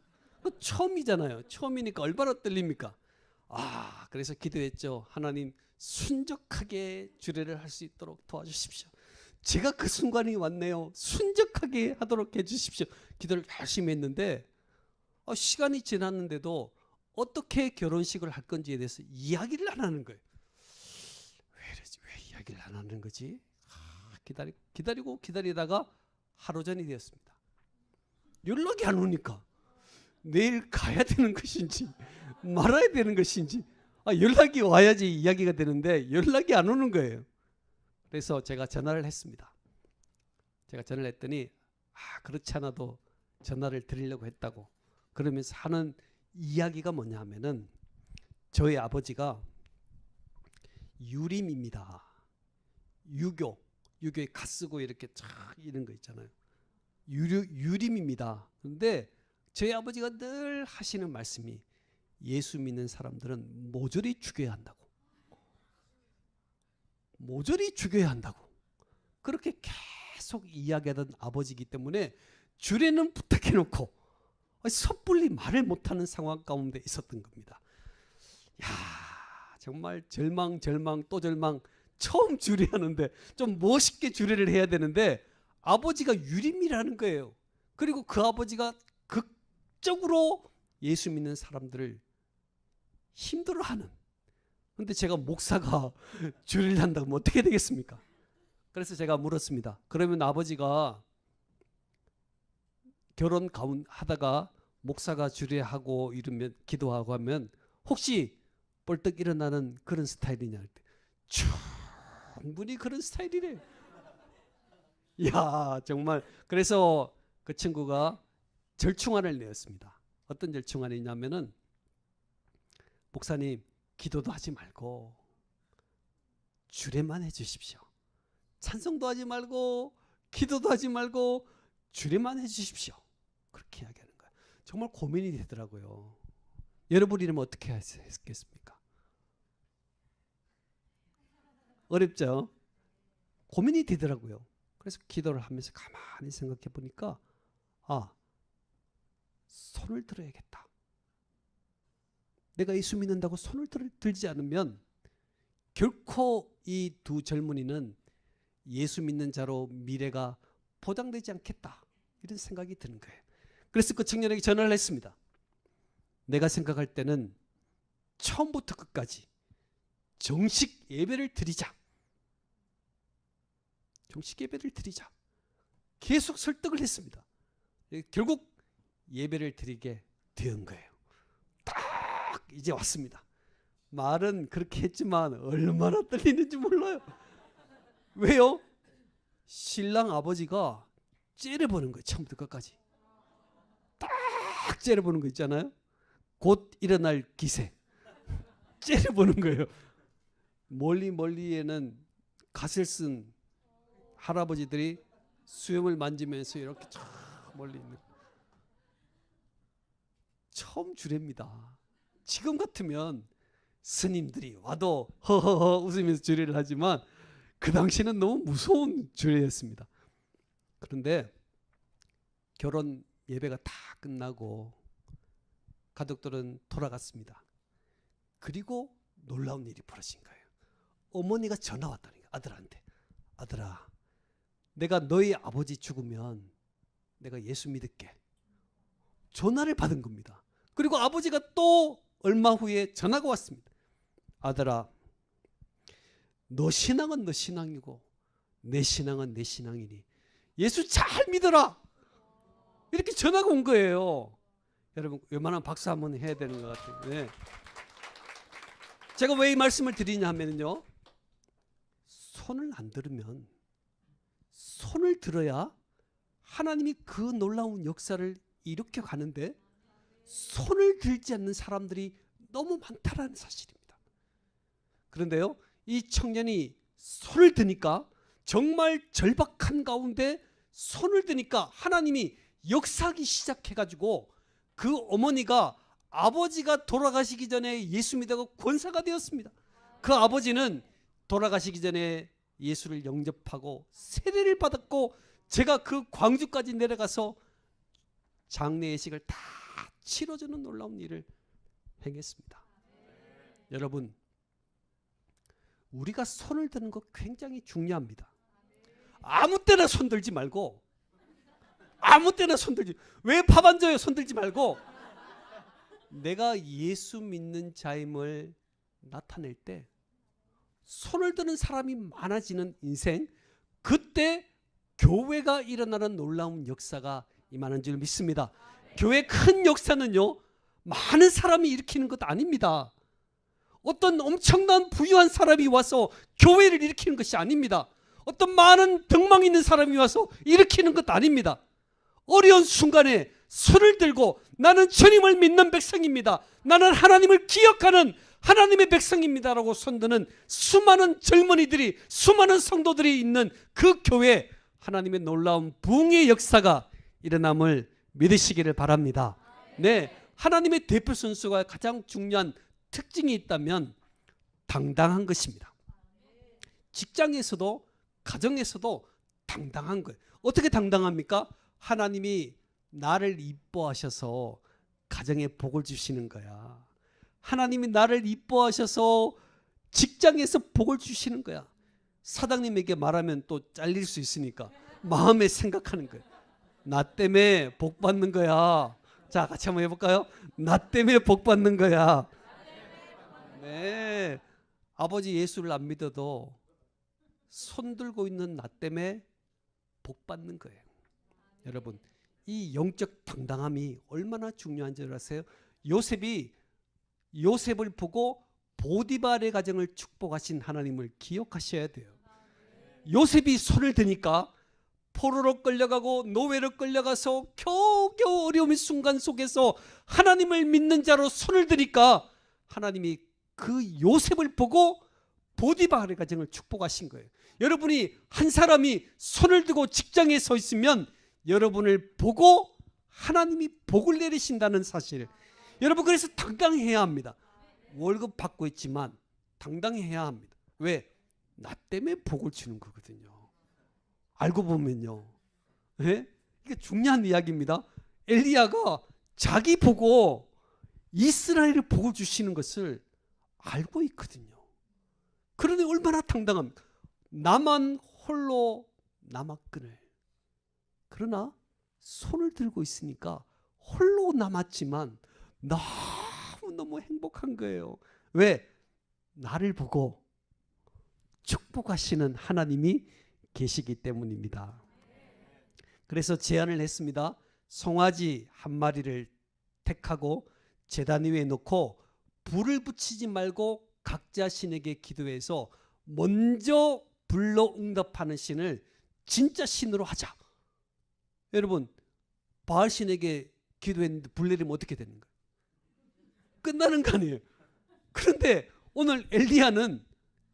Speaker 1: 처음이잖아요. 처음이니까 얼마나 떨립니까? 그래서 기도했죠. 하나님 순적하게 주례를 할 수 있도록 도와주십시오. 제가 그 순간이 왔네요. 순적하게 하도록 해주십시오. 기도를 열심히 했는데 시간이 지났는데도 어떻게 결혼식을 할 건지에 대해서 이야기를 안 하는 거예요. 왜 이야기를 안 하는 거지? 기다리다가 하루 전이 되었습니다. 연락이 안 오니까 내일 가야 되는 것인지 말아야 되는 것인지 연락이 와야지 이야기가 되는데 연락이 안 오는 거예요. 그래서 제가 전화를 했습니다. 제가 전화를 했더니 그렇지 않아도 전화를 드리려고 했다고 그러면서 하는 이야기가 뭐냐 하면은 저희 아버지가 유림입니다. 유교에 가 쓰고 이렇게 쫙 이런 거 있잖아요. 유림입니다. 그런데 저희 아버지가 늘 하시는 말씀이 예수 믿는 사람들은 모조리 죽여야 한다고. 모조리 죽여야 한다고. 그렇게 계속 이야기하던 아버지이기 때문에 주례는 부탁해놓고 섣불리 말을 못하는 상황 가운데 있었던 겁니다. 야, 정말 절망 또 절망. 처음 주례하는데 좀 멋있게 주례를 해야 되는데 아버지가 유림이라는 거예요. 그리고 그 아버지가 극적으로 예수 믿는 사람들을 힘들어하는. 근데 제가 목사가 주례를 한다면 어떻게 되겠습니까? 그래서 제가 물었습니다. 그러면 아버지가 결혼 하다가 목사가 주례하고 이러면 기도하고 하면 혹시 벌떡 일어나는 그런 스타일이냐 할 때 충분히 그런 스타일이래. 야, 정말. 그래서 그 친구가 절충안을 내었습니다. 어떤 절충안이냐면은 목사님 기도도 하지 말고 주례만 해 주십시오. 찬송도 하지 말고 기도도 하지 말고 주례만 해 주십시오. 그렇게 이야기하는 거예요. 정말 고민이 되더라고요. 여러분이라면 어떻게 했겠습니까? 어렵죠? 고민이 되더라고요. 그래서 기도를 하면서 가만히 생각해 보니까 손을 들어야겠다. 내가 예수 믿는다고 손을 들지 않으면 결코 이 두 젊은이는 예수 믿는 자로 미래가 보장되지 않겠다. 이런 생각이 드는 거예요. 그래서 그 청년에게 전화를 했습니다. 내가 생각할 때는 처음부터 끝까지 정식 예배를 드리자. 정식 예배를 드리자. 계속 설득을 했습니다. 결국 예배를 드리게 된 거예요. 딱 이제 왔습니다. 말은 그렇게 했지만 얼마나 떨리는지 몰라요. 왜요? 신랑 아버지가 째려보는 거예요. 처음부터 끝까지. 딱 째려보는 거 있잖아요. 곧 일어날 기세. 째려보는 거예요. 멀리에는 갓을 쓴 할아버지들이 수염을 만지면서 이렇게 쫙 멀리 있는. 처음 주례입니다. 지금 같으면 스님들이 와도 허허허 웃으면서 주례를 하지만 그 당시는 너무 무서운 주례였습니다. 그런데 결혼 예배가 다 끝나고 가족들은 돌아갔습니다. 그리고 놀라운 일이 벌어진 거예요. 어머니가 전화 왔다는 거예요. 아들한테. 아들아, 내가 너희 아버지 죽으면 내가 예수 믿을게. 전화를 받은 겁니다. 그리고 아버지가 또 얼마 후에 전화가 왔습니다. 아들아, 너 신앙은 너 신앙이고 내 신앙은 내 신앙이니 예수 잘 믿어라. 이렇게 전화가 온 거예요. 여러분 웬만하면 박수 한번 해야 되는 것 같아요. 네. 제가 왜 이 말씀을 드리냐 하면요, 손을 안 들으면, 손을 들어야 하나님이 그 놀라운 역사를 일으켜 가는데 손을 들지 않는 사람들이 너무 많다라는 사실입니다. 그런데요, 이 청년이 손을 드니까 정말 절박한 가운데 손을 드니까 하나님이 역사하기 시작해가지고 그 어머니가 아버지가 돌아가시기 전에 예수 믿고 권사가 되었습니다. 그 아버지는 돌아가시기 전에 예수를 영접하고 세례를 받았고 제가 그 광주까지 내려가서 장례 예식을 다 치러주는 놀라운 일을 행했습니다. 여러분, 우리가 손을 드는 거 굉장히 중요합니다. 아무 때나 손 들지 말고, 아무 때나 손 들지, 왜 밥 안 줘요? 손 들지 말고 내가 예수 믿는 자임을 나타낼 때 손을 드는 사람이 많아지는 인생, 그때 교회가 일어나는 놀라운 역사가 임하는 줄 믿습니다. 교회 큰 역사는요, 많은 사람이 일으키는 것 아닙니다. 어떤 엄청난 부유한 사람이 와서 교회를 일으키는 것이 아닙니다. 어떤 많은 덕망 있는 사람이 와서 일으키는 것 아닙니다. 어려운 순간에 손을 들고 나는 주님을 믿는 백성입니다. 나는 하나님을 기억하는 하나님의 백성입니다라고 손드는 수많은 젊은이들이, 수많은 성도들이 있는 그 교회에 하나님의 놀라운 부흥의 역사가 일어남을 믿으시기를 바랍니다. 네, 하나님의 대표 선수가 가장 중요한 특징이 있다면 당당한 것입니다. 직장에서도 가정에서도 당당한 거예요. 어떻게 당당합니까? 하나님이 나를 이뻐하셔서 가정에 복을 주시는 거야. 하나님이 나를 이뻐하셔서 직장에서 복을 주시는 거야. 사장님에게 말하면 또 잘릴 수 있으니까 마음에 생각하는 거예요. 나 때문에 복 받는 거야. 자, 같이 한번 해볼까요? 나 때문에 복 받는 거야. 네, 아버지 예수를 안 믿어도 손 들고 있는 나 때문에 복 받는 거예요. 여러분, 이 영적 당당함이 얼마나 중요한 줄 아세요? 요셉을 보고 보디발의 가정을 축복하신 하나님을 기억하셔야 돼요. 요셉이 손을 드니까 포로로 끌려가고 노예로 끌려가서 겨우겨우 어려움의 순간 속에서 하나님을 믿는 자로 손을 드니까 하나님이 그 요셉을 보고 보디발의 가정을 축복하신 거예요. 여러분이 한 사람이 손을 들고 직장에 서 있으면 여러분을 보고 하나님이 복을 내리신다는 사실. 여러분, 그래서 당당해야 합니다. 월급 받고 있지만 당당해야 합니다. 왜? 나 때문에 복을 주는 거거든요. 알고 보면요. 네? 이게 중요한 이야기입니다. 엘리야가 자기 보고 이스라엘에 복을 주시는 것을 알고 있거든요. 그러니 얼마나 당당합니까? 나만 홀로 남았거늘. 그러나 손을 들고 있으니까 홀로 남았지만 너무너무 행복한 거예요. 왜? 나를 보고 축복하시는 하나님이 계시기 때문입니다. 그래서 제안을 했습니다. 송아지 한 마리를 택하고 제단 위에 놓고 불을 붙이지 말고 각자 신에게 기도해서 먼저 불로 응답하는 신을 진짜 신으로 하자. 여러분, 바알 신에게 기도했는데 불 내리면 어떻게 되는 거예요? 끝나는 거 아니에요. 그런데 오늘 엘리야는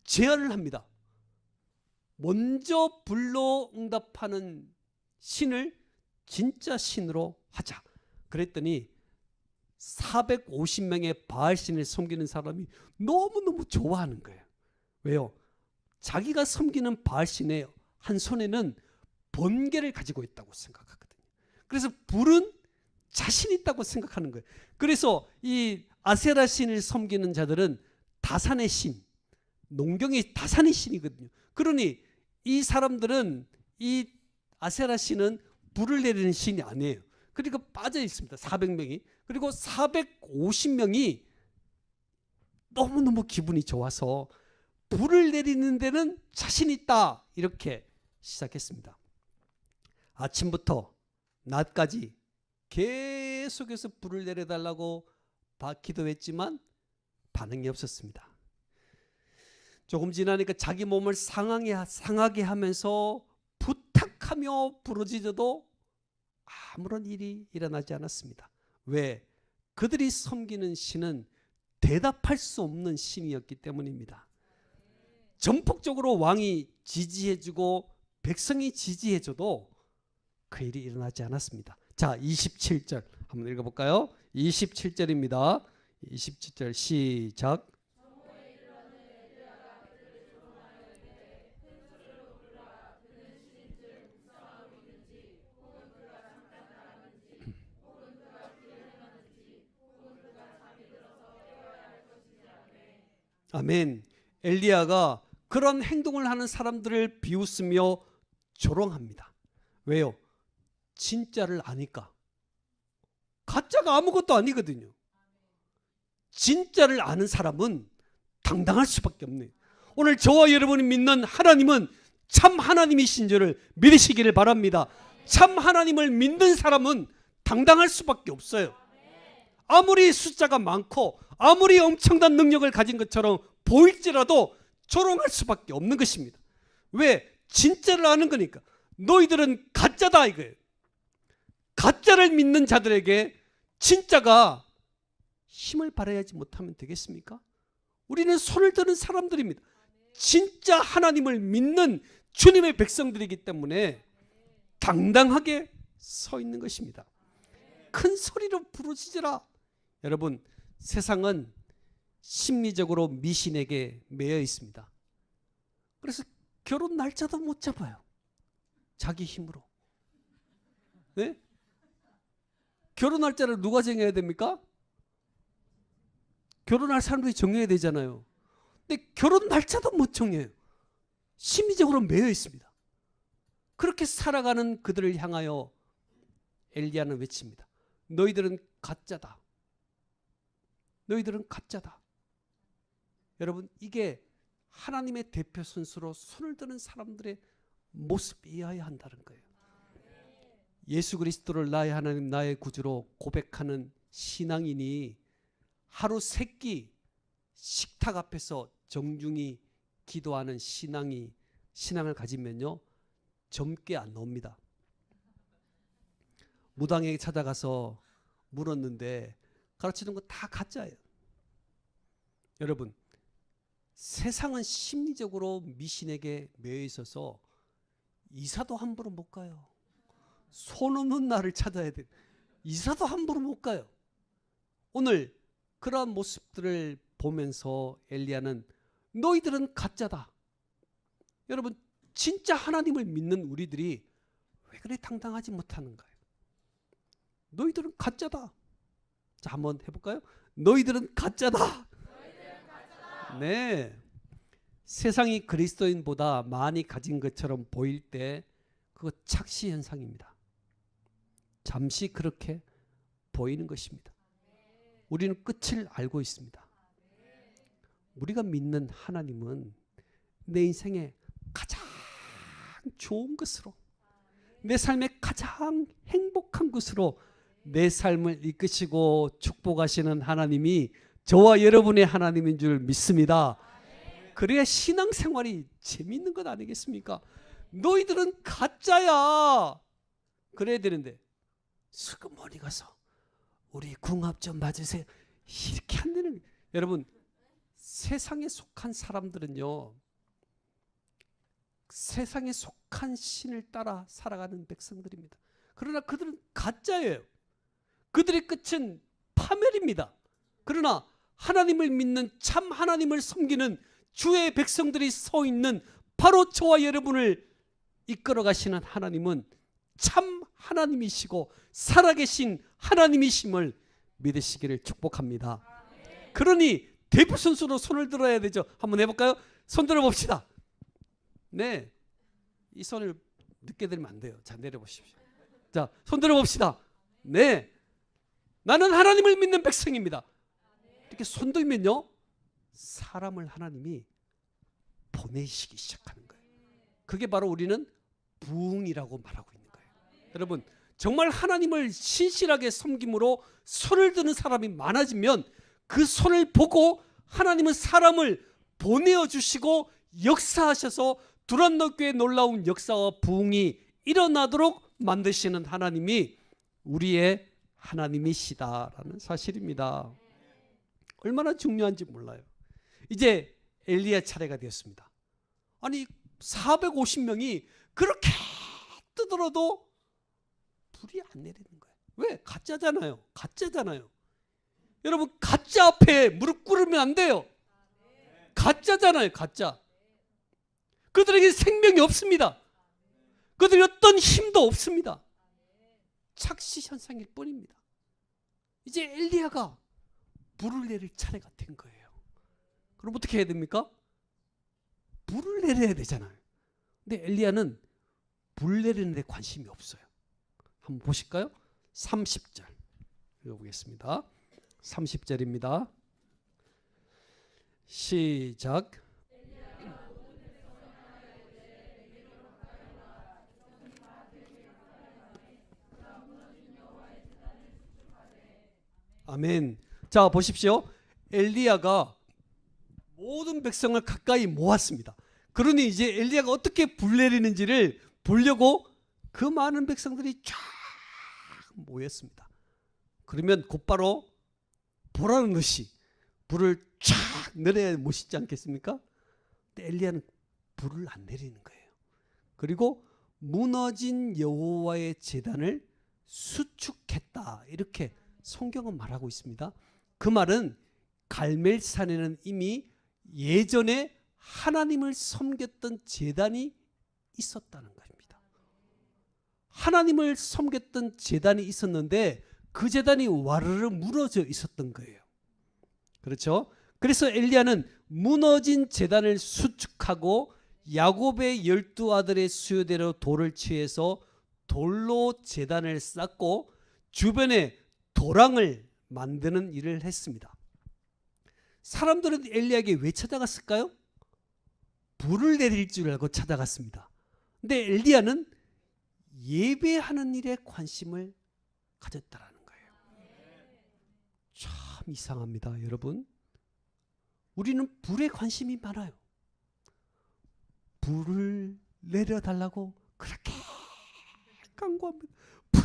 Speaker 1: 제안을 합니다. 먼저 불로 응답하는 신을 진짜 신으로 하자. 그랬더니 450명의 바알 신을 섬기는 사람이 너무너무 좋아하는 거예요. 왜요? 자기가 섬기는 바알 신의 한 손에는 번개를 가지고 있다고 생각하거든요. 그래서 불은 자신 있다고 생각하는 거예요. 그래서 이 아세라 신을 섬기는 자들은 다산의 신, 농경의 다산의 신이거든요. 그러니 이 사람들은 이 아세라 신은 불을 내리는 신이 아니에요. 그러니까 빠져 있습니다. 400명이. 그리고 450명이 너무너무 기분이 좋아서 불을 내리는 데는 자신 있다. 이렇게 시작했습니다. 아침부터 낮까지 계속해서 불을 내려달라고 기도했지만 반응이 없었습니다. 조금 지나니까 자기 몸을 상하게 하면서 부탁하며 부르짖어도 아무런 일이 일어나지 않았습니다. 왜? 그들이 섬기는 신은 대답할 수 없는 신이었기 때문입니다. 전폭적으로 왕이 지지해주고 백성이 지지해줘도 그 일이 일어나지 않았습니다. 자, 27절 한번 읽어볼까요? 27절입니다. 27절 시작. 아멘. 엘리야가 그런 행동을 하는 사람들을 비웃으며 조롱합니다. 왜요? 진짜를 아니까. 가짜가 아무것도 아니거든요. 진짜를 아는 사람은 당당할 수밖에 없네요. 오늘 저와 여러분이 믿는 하나님은 참 하나님이신 줄을 믿으시기를 바랍니다. 참 하나님을 믿는 사람은 당당할 수밖에 없어요. 아무리 숫자가 많고 아무리 엄청난 능력을 가진 것처럼 보일지라도 조롱할 수밖에 없는 것입니다. 왜? 진짜를 아는 거니까. 너희들은 가짜다 이거예요. 가짜를 믿는 자들에게 진짜가 힘을 발휘하지 못하면 되겠습니까? 우리는 손을 드는 사람들입니다. 진짜 하나님을 믿는 주님의 백성들이기 때문에 당당하게 서 있는 것입니다. 큰 소리로 부르짖으라. 여러분, 세상은 심리적으로 미신에게 매여 있습니다. 그래서 결혼 날짜도 못 잡아요. 자기 힘으로. 네? 결혼 날짜를 누가 정해야 됩니까? 결혼할 사람들이 정해야 되잖아요. 근데 결혼 날짜도 못 정해요. 심리적으로 매여 있습니다. 그렇게 살아가는 그들을 향하여 엘리야는 외칩니다. 너희들은 가짜다. 너희들은 가짜다. 여러분, 이게 하나님의 대표 선수로 손을 드는 사람들의 모습이어야 한다는 거예요. 예수 그리스도를 나의 하나님, 나의 구주로 고백하는 신앙인이 하루 3끼 식탁 앞에서 정중히 기도하는 신앙을 가지면요, 젊게 안 나옵니다. 무당에게 찾아가서 물었는데 가르치는 거 다 가짜예요. 여러분, 세상은 심리적으로 미신에게 매여 있어서 이사도 함부로 못 가요. 손 없는 나를 찾아야 돼. 이사도 함부로 못 가요. 오늘 그러한 모습들을 보면서 엘리야는 너희들은 가짜다. 여러분, 진짜 하나님을 믿는 우리들이 왜 그래 당당하지 못하는 거예요? 너희들은 가짜다. 자, 한번 해볼까요? 너희들은 가짜다. 네, 세상이 그리스도인보다 많이 가진 것처럼 보일 때 그거 착시 현상입니다. 잠시 그렇게 보이는 것입니다. 우리는 끝을 알고 있습니다. 우리가 믿는 하나님은 내 인생의 가장 좋은 것으로, 내 삶의 가장 행복한 것으로 내 삶을 이끄시고 축복하시는 하나님이 저와 여러분의 하나님인 줄 믿습니다. 그래야 신앙생활이 재미있는 것 아니겠습니까? 너희들은 가짜야. 그래야 되는데 슬그머니 가서 우리 궁합 좀 맞으세요. 이렇게 안 되는 거예요. 여러분, 세상에 속한 사람들은요, 세상에 속한 신을 따라 살아가는 백성들입니다. 그러나 그들은 가짜예요. 그들의 끝은 파멸입니다. 그러나 하나님을 믿는 참 하나님을 섬기는 주의 백성들이 서 있는 바로 저와 여러분을 이끌어 가시는 하나님은 참 하나님이시고 살아계신 하나님이심을 믿으시기를 축복합니다. 그러니 대표 선수로 손을 들어야 되죠. 한번 해볼까요? 손 들어봅시다. 네, 이 손을 늦게 들면 안 돼요. 자, 내려보십시오. 자, 손 들어봅시다. 네, 나는 하나님을 믿는 백성입니다. 이렇게 손 들면요, 사람을 하나님이 보내시기 시작하는 거예요. 그게 바로 우리는 부흥이라고 말하고 있는 거예요. 여러분, 정말 하나님을 신실하게 섬김으로 손을 드는 사람이 많아지면 그 손을 보고 하나님은 사람을 보내어 주시고 역사하셔서 두란노교의 놀라운 역사와 부흥이 일어나도록 만드시는 하나님이 우리의 하나님이시다라는 사실입니다. 얼마나 중요한지 몰라요. 이제 엘리야 차례가 되었습니다. 아니, 450명이 그렇게 뜨들어도 불이 안 내리는 거예요. 왜? 가짜잖아요. 가짜잖아요. 여러분, 가짜 앞에 무릎 꿇으면 안 돼요. 가짜잖아요. 가짜. 그들에게 생명이 없습니다. 그들이 어떤 힘도 없습니다. 착시 현상일 뿐입니다. 이제 엘리야가 불을 내릴 차례가 된 거예요. 그럼 어떻게 해야 됩니까? 불을 내려야 되잖아요. 근데 엘리야는 불 내리는 데 관심이 없어요. 한번 보실까요? 30절 읽어보겠습니다. 30절입니다. 시작. 아멘. 자, 보십시오. 엘리야가 모든 백성을 가까이 모았습니다. 그러니 이제 엘리야가 어떻게 불 내리는지를 보려고 그 많은 백성들이 쫙 모였습니다. 그러면 곧바로 보라는 듯이 불을 쫙 내려야 멋있지 않겠습니까? 근데 엘리야는 불을 안 내리는 거예요. 그리고 무너진 여호와의 제단을 수축했다, 이렇게 성경은 말하고 있습니다. 그 말은 갈멜산에는 이미 예전에 하나님을 섬겼던 제단이 있었다는 겁니다. 하나님을 섬겼던 제단이 있었는데 그 제단이 와르르 무너져 있었던 거예요. 그렇죠? 그래서 엘리야는 무너진 제단을 수축하고 야곱의 12아들의 수요대로 돌을 취해서 돌로 제단을 쌓고 주변에 도랑을 만드는 일을 했습니다. 사람들은 엘리야에게 왜 찾아갔을까요? 불을 내릴 줄 알고 찾아갔습니다. 근데 엘리야는 예배하는 일에 관심을 가졌다라는 거예요. 참 이상합니다, 여러분. 우리는 불에 관심이 많아요. 불을 내려달라고 그렇게 간구합니다. 불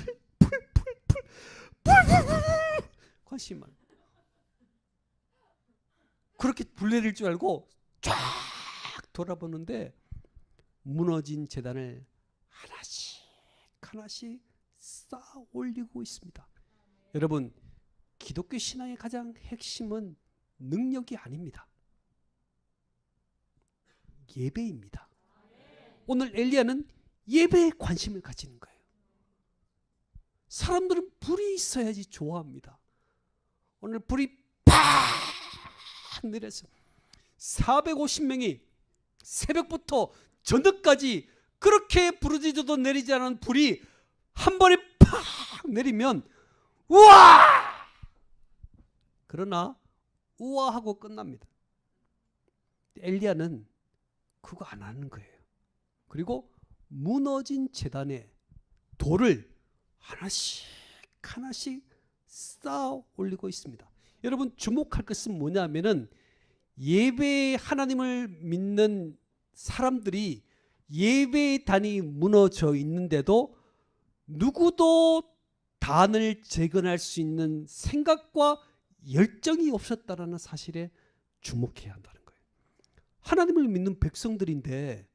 Speaker 1: 관심 많아요. 그렇게 불 내릴 줄 알고 쫙 돌아보는데 무너진 제단을 하나씩 하나씩 쌓아 올리고 있습니다. 여러분, 기독교 신앙의 가장 핵심은 능력이 아닙니다. 예배입니다. 오늘 엘리야는 예배에 관심을 가지는 거예요. 사람들은 불이 있어야지 좋아합니다. 오늘 불이 팍 내려서 450명이 새벽부터 저녁까지 그렇게 부르짖어도 내리지 않은 불이 한 번에 팍 내리면 우와! 그러나 우와하고 끝납니다. 엘리야는 그거 안 하는 거예요. 그리고 무너진 제단에 돌을 하나씩 하나씩 쌓아 올리고 있습니다. 여러분, 주목할 것은 뭐냐면은 예배에 하나님을 믿는 사람들이 예배의 단이 무너져 있는데도 누구도 단을 재건할 수 있는 생각과 열정이 없었다라는 사실에 주목해야 한다는 거예요. 하나님을 믿는 백성들인데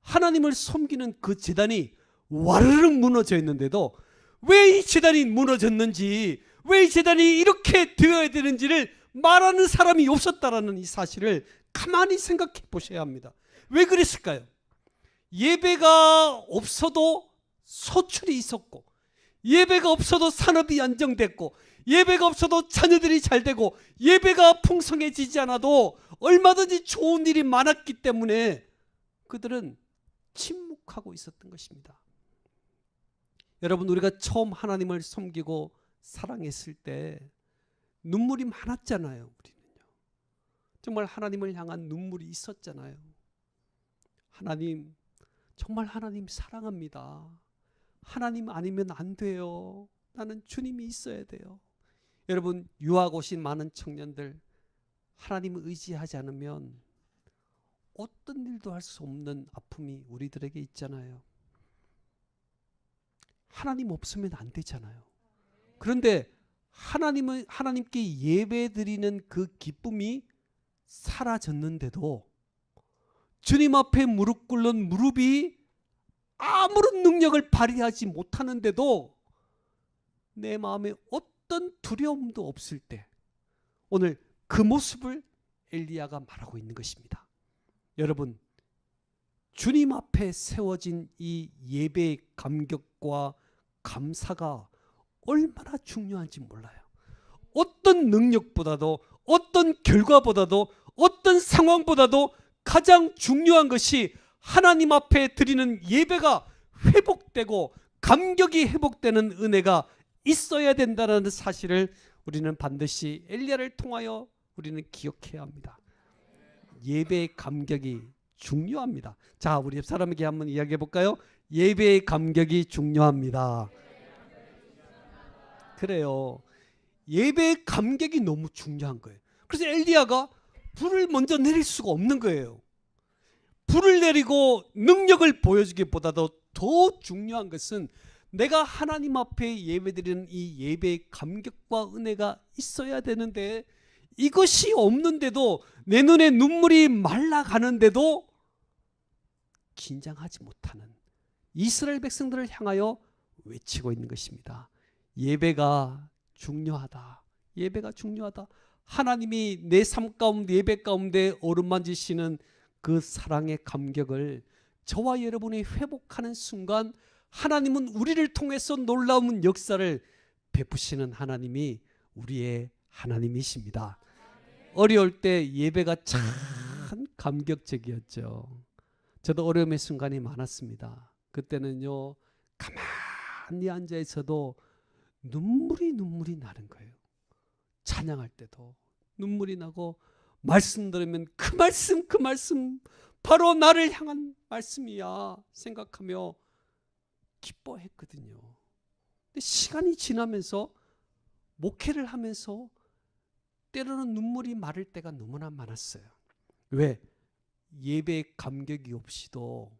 Speaker 1: 하나님을 섬기는 그 제단이 와르르 무너져 있는데도 왜 이 제단이 무너졌는지, 왜 이 제단이 이렇게 되어야 되는지를 말하는 사람이 없었다라는 이 사실을 가만히 생각해 보셔야 합니다. 왜 그랬을까요? 예배가 없어도 소출이 있었고, 예배가 없어도 산업이 안정됐고, 예배가 없어도 자녀들이 잘 되고, 예배가 풍성해지지 않아도 얼마든지 좋은 일이 많았기 때문에 그들은 침묵하고 있었던 것입니다. 여러분, 우리가 처음 하나님을 섬기고 사랑했을 때 눈물이 많았잖아요. 우리는요. 정말 하나님을 향한 눈물이 있었잖아요. 하나님, 정말 하나님 사랑합니다. 하나님 아니면 안 돼요. 나는 주님이 있어야 돼요. 여러분, 유학 오신 많은 청년들, 하나님을 의지하지 않으면 어떤 일도 할 수 없는 아픔이 우리들에게 있잖아요. 하나님 없으면 안 되잖아요. 그런데 하나님께 예배드리는 그 기쁨이 사라졌는데도 주님 앞에 무릎 꿇는 무릎이 아무런 능력을 발휘하지 못하는데도 내 마음에 어떤 두려움도 없을 때, 오늘 그 모습을 엘리야가 말하고 있는 것입니다. 여러분, 주님 앞에 세워진 이 예배의 감격과 감사가 얼마나 중요한지 몰라요. 어떤 능력보다도, 어떤 결과보다도, 어떤 상황보다도 가장 중요한 것이 하나님 앞에 드리는 예배가 회복되고 감격이 회복되는 은혜가 있어야 된다는 사실을 우리는 반드시 엘리야를 통하여 우리는 기억해야 합니다. 예배의 감격이 중요합니다. 자, 우리 옆 사람에게 한번 이야기해 볼까요? 예배의 감격이 중요합니다. 그래요. 예배의 감격이 너무 중요한 거예요. 그래서 엘리야가 불을 먼저 내릴 수가 없는 거예요. 불을 내리고 능력을 보여주기보다도 더 중요한 것은 내가 하나님 앞에 예배드리는 이 예배의 감격과 은혜가 있어야 되는데, 이것이 없는데도, 내 눈에 눈물이 말라가는데도 긴장하지 못하는 이스라엘 백성들을 향하여 외치고 있는 것입니다. 예배가 중요하다. 예배가 중요하다. 하나님이 내 삶 가운데, 예배 가운데 어루만지시는 그 사랑의 감격을 저와 여러분이 회복하는 순간, 하나님은 우리를 통해서 놀라운 역사를 베푸시는 하나님이 우리의 하나님이십니다. 어려울 때 예배가 참 감격적이었죠. 저도 어려움의 순간이 많았습니다. 그때는요, 가만히 앉아 있어도 눈물이 나는 거예요. 찬양할 때도 눈물이 나고, 말씀 들으면 그 말씀 바로 나를 향한 말씀이야 생각하며 기뻐했거든요. 근데 시간이 지나면서, 목회를 하면서 때로는 눈물이 마를 때가 너무나 많았어요. 왜? 예배의 감격이 없이도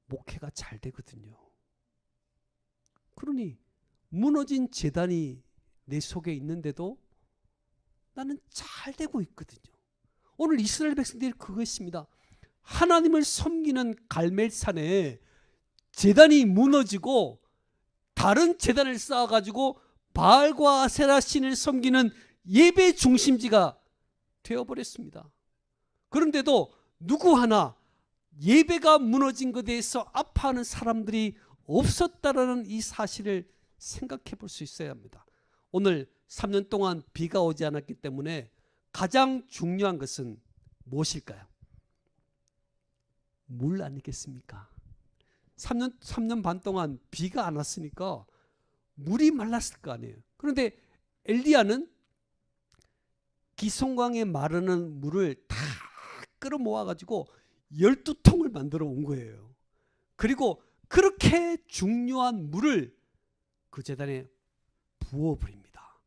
Speaker 1: 목회가 잘 되거든요. 그러니 무너진 제단이 내 속에 있는데도 나는 잘 되고 있거든요. 오늘 이스라엘 백성들이 그것입니다. 하나님을 섬기는 갈멜산에 제단이 무너지고 다른 제단을 쌓아가지고 바알과 아세라 신을 섬기는 예배 중심지가 되어버렸습니다. 그런데도 누구 하나 예배가 무너진 것에 대해서 아파하는 사람들이 없었다라는 이 사실을 생각해 볼 수 있어야 합니다. 오늘 3년 동안 비가 오지 않았기 때문에 가장 중요한 것은 무엇일까요? 물 아니겠습니까? 3년 반 동안 비가 안 왔으니까 물이 말랐을 거 아니에요. 그런데 엘리야는 기송강에 마르는 물을 다 끌어모아 가지고 12통을 만들어 온 거예요. 그리고 그렇게 중요한 물을 그 제단에 부어버립니다.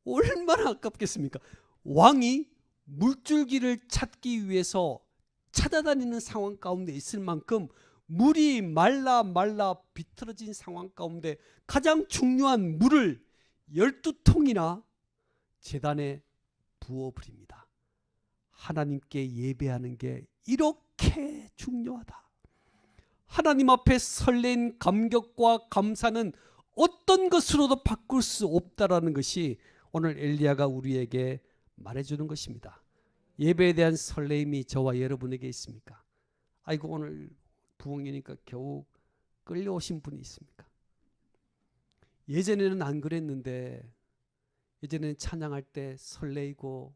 Speaker 1: 얼마나 아깝겠습니까? 왕이 물줄기를 찾기 위해서 찾아다니는 상황 가운데 있을 만큼 물이 말라 비틀어진 상황 가운데 가장 중요한 물을 12통이나 제단에 부어버립니다. 하나님께 예배하는 게 이렇게 중요하다. 하나님 앞에 설레인 감격과 감사는 어떤 것으로도 바꿀 수 없다라는 것이 오늘 엘리야가 우리에게 말해주는 것입니다. 예배에 대한 설레임이 저와 여러분에게 있습니까? 아이고, 오늘 부흥이니까 겨우 끌려오신 분이 있습니까? 예전에는 안 그랬는데, 예전에는 찬양할 때 설레이고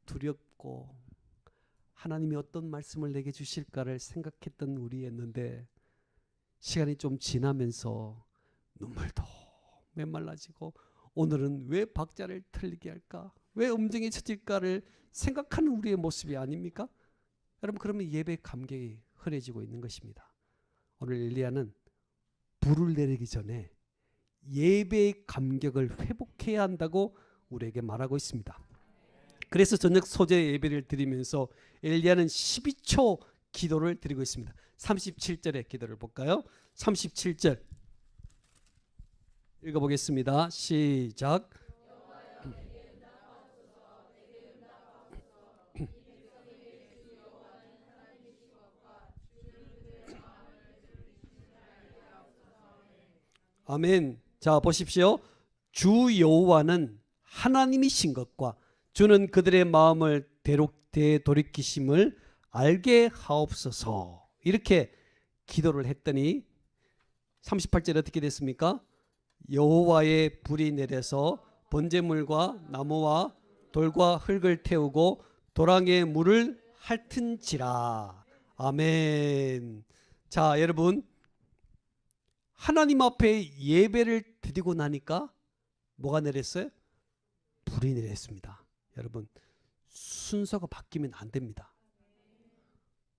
Speaker 1: 두렵고 하나님이 어떤 말씀을 내게 주실까를 생각했던 우리였는데, 시간이 좀 지나면서 눈물도 메말라지고, 오늘은 왜 박자를 틀리게 할까? 왜 음정이 쳐질까를 생각하는 우리의 모습이 아닙니까? 여러분, 그러면 예배 감격이 흐려지고 있는 것입니다. 오늘 엘리야는 불을 내리기 전에 예배의 감격을 회복해야 한다고 우리에게 말하고 있습니다. 그래서 저녁 소재 예배를 드리면서 엘리야는 12초 기도를 드리고 있습니다. 37절의 기도를 볼까요? 37절 읽어보겠습니다. 시작. 아멘. 자, 보십시오. 주 여호와는 하나님이신 것과 주는 그들의 마음을 되돌이키심을 알게 하옵소서. 이렇게 기도를 했더니 38절에 어떻게 됐습니까? 여호와의 불이 내려서 번제물과 나무와 돌과 흙을 태우고 도랑의 물을 핥은지라. 아멘. 자, 여러분, 하나님 앞에 예배를 드리고 나니까 뭐가 내렸어요? 불이 내렸습니다. 여러분, 순서가 바뀌면 안 됩니다.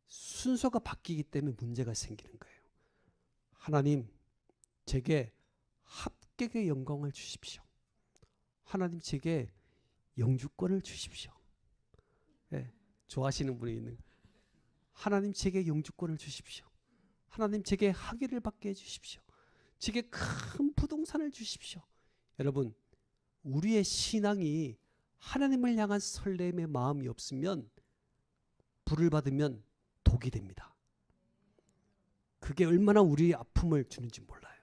Speaker 1: 순서가 바뀌기 때문에 문제가 생기는 거예요. 하나님, 제게 합격의 영광을 주십시오. 하나님, 제게 영주권을 주십시오. 네, 좋아하시는 분이 있는. 하나님 제게 영주권을 주십시오. 하나님 제게 학위를 받게 해주십시오. 제게 큰 부동산을 주십시오. 여러분, 우리의 신앙이 하나님을 향한 설렘의 마음이 없으면 불을 받으면 독이 됩니다. 그게 얼마나 우리의 아픔을 주는지 몰라요.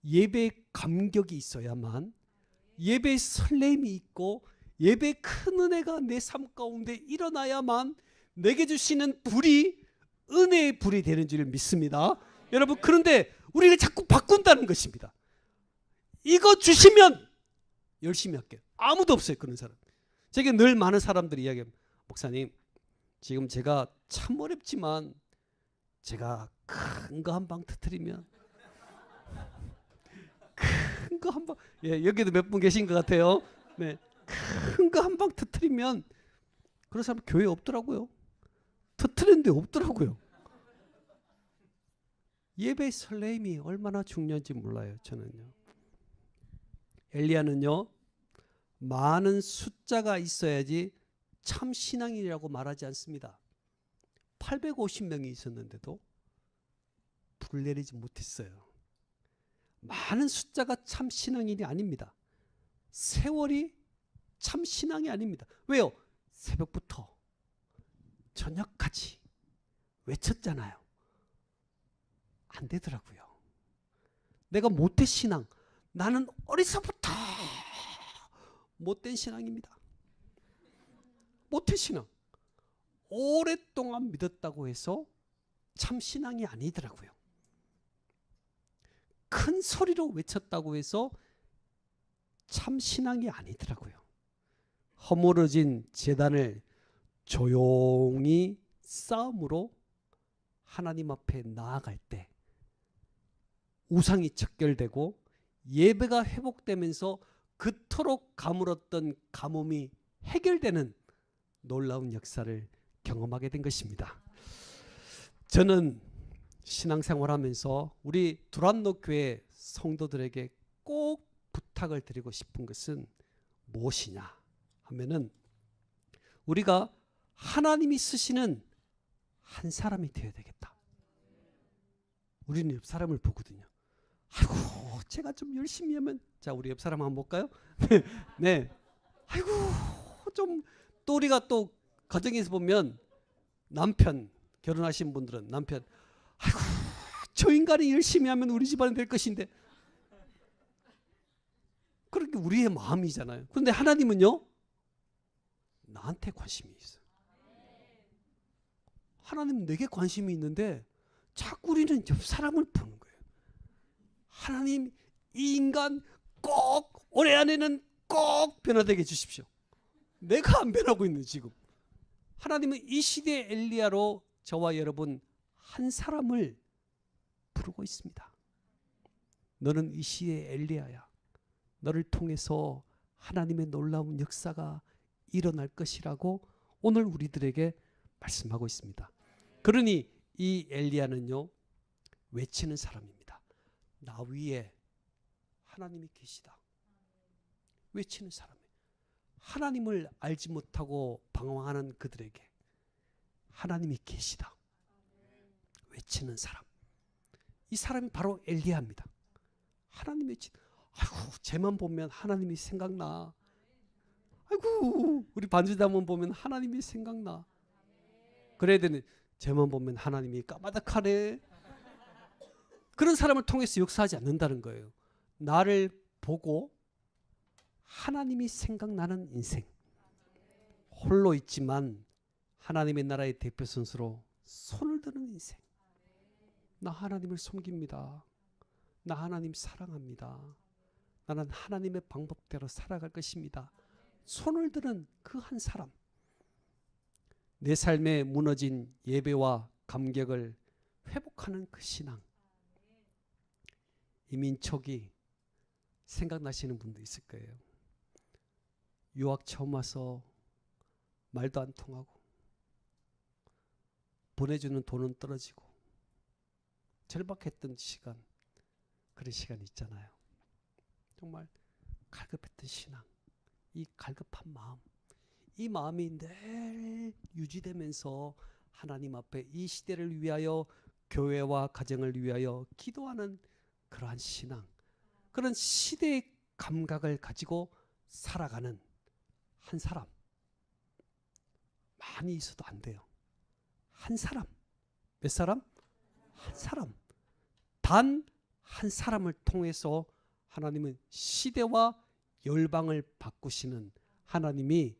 Speaker 1: 예배의 감격이 있어야만, 예배의 설렘이 있고 예배의 큰 은혜가 내 삶 가운데 일어나야만 내게 주시는 불이 은혜의 불이 되는 줄 믿습니다. 여러분, 그런데 우리가 자꾸 바꾼다는 것입니다. 이거 주시면 열심히 할게요. 아무도 없어요, 그런 사람. 제게 늘 많은 사람들이 이야기합니다. 목사님, 지금 제가 참 어렵지만 제가 큰 거 한 방 터뜨리면, 큰 거 한 방, 예, 여기도 몇 분 계신 것 같아요. 네, 큰 거 한 방 터뜨리면 그런 사람 교회 없더라고요. 터뜨리는데 없더라고요. 예배의 설렘이 얼마나 중요한지 몰라요, 저는요. 엘리야는요, 많은 숫자가 있어야지 참 신앙이라고 말하지 않습니다. 850명이 있었는데도 불을 내리지 못했어요. 많은 숫자가 참 신앙인이 아닙니다. 세월이 참 신앙이 아닙니다. 왜요? 새벽부터 저녁까지 외쳤잖아요. 안 되더라고요. 내가 못된 신앙, 나는 어리서부터 못된 신앙입니다. 못된 신앙. 오랫동안 믿었다고 해서 참 신앙이 아니더라고요. 큰 소리로 외쳤다고 해서 참 신앙이 아니더라고요. 허물어진 제단을 조용히 싸움으로 하나님 앞에 나아갈 때 우상이 척결되고 예배가 회복되면서 그토록 가물었던 가뭄이 해결되는 놀라운 역사를 경험하게 된 것입니다. 저는 신앙생활하면서 우리 두란노 교회 성도들에게 꼭 부탁을 드리고 싶은 것은 무엇이냐 하면은, 우리가 하나님이 쓰시는 한 사람이 되어야 되겠다. 우리는 옆 사람을 보거든요. 아이고, 제가 좀 열심히 하면, 자, 우리 옆 사람 한번 볼까요? 네. 아이고, 좀, 또 우리가 또 가정에서 보면 남편, 결혼하신 분들은 남편, 아이고, 저 인간이 열심히 하면 우리 집안이 될 것인데. 그렇게 우리의 마음이잖아요. 그런데 하나님은요, 나한테 관심이 있어요. 하나님은 내게 관심이 있는데 자꾸 우리는 옆 사람을 보는 거예요. 하나님, 이 인간 꼭 올해 안에는 꼭 변화되게 해주십시오. 내가 안 변하고 있는 지금. 하나님은 이 시대의 엘리야로 저와 여러분 한 사람을 부르고 있습니다. 너는 이 시대의 엘리야야. 너를 통해서 하나님의 놀라운 역사가 일어날 것이라고 오늘 우리들에게 말씀하고 있습니다. 그러니 이 엘리야는요, 외치는 사람입니다. 나 위에 하나님이 계시다. 외치는 사람이에요. 하나님을 알지 못하고 방황하는 그들에게 하나님이 계시다. 외치는 사람. 이 사람이 바로 엘리야입니다. 하나님의 아이고, 쟤만 보면 하나님이 생각나. 아이고, 우리 반주자만 보면 하나님이 생각나. 그래야 되는, 쟤만 보면 하나님이 까마득하네. 그런 사람을 통해서 역사하지 않는다는 거예요. 나를 보고 하나님이 생각나는 인생. 홀로 있지만 하나님의 나라의 대표 선수로 손을 드는 인생. 나 하나님을 섬깁니다. 나 하나님 사랑합니다. 나는 하나님의 방법대로 살아갈 것입니다. 손을 드는 그 한 사람. 내 삶에 무너진 예배와 감격을 회복하는 그 신앙. 이민촉이 생각나시는 분도 있을 거예요. 유학 처음 와서 말도 안 통하고 보내주는 돈은 떨어지고 절박했던 시간, 그런 시간이 있잖아요. 정말 갈급했던 신앙, 이 갈급한 마음, 이 마음이 늘 유지되면서 하나님 앞에 이 시대를 위하여 교회와 가정을 위하여 기도하는 그러한 신앙, 그런 시대의 감각을 가지고 살아가는 한 사람, 많이 있어도 안 돼요. 한 사람. 몇 사람? 한 사람. 단 한 사람을 통해서 하나님은 시대와 열방을 바꾸시는 하나님이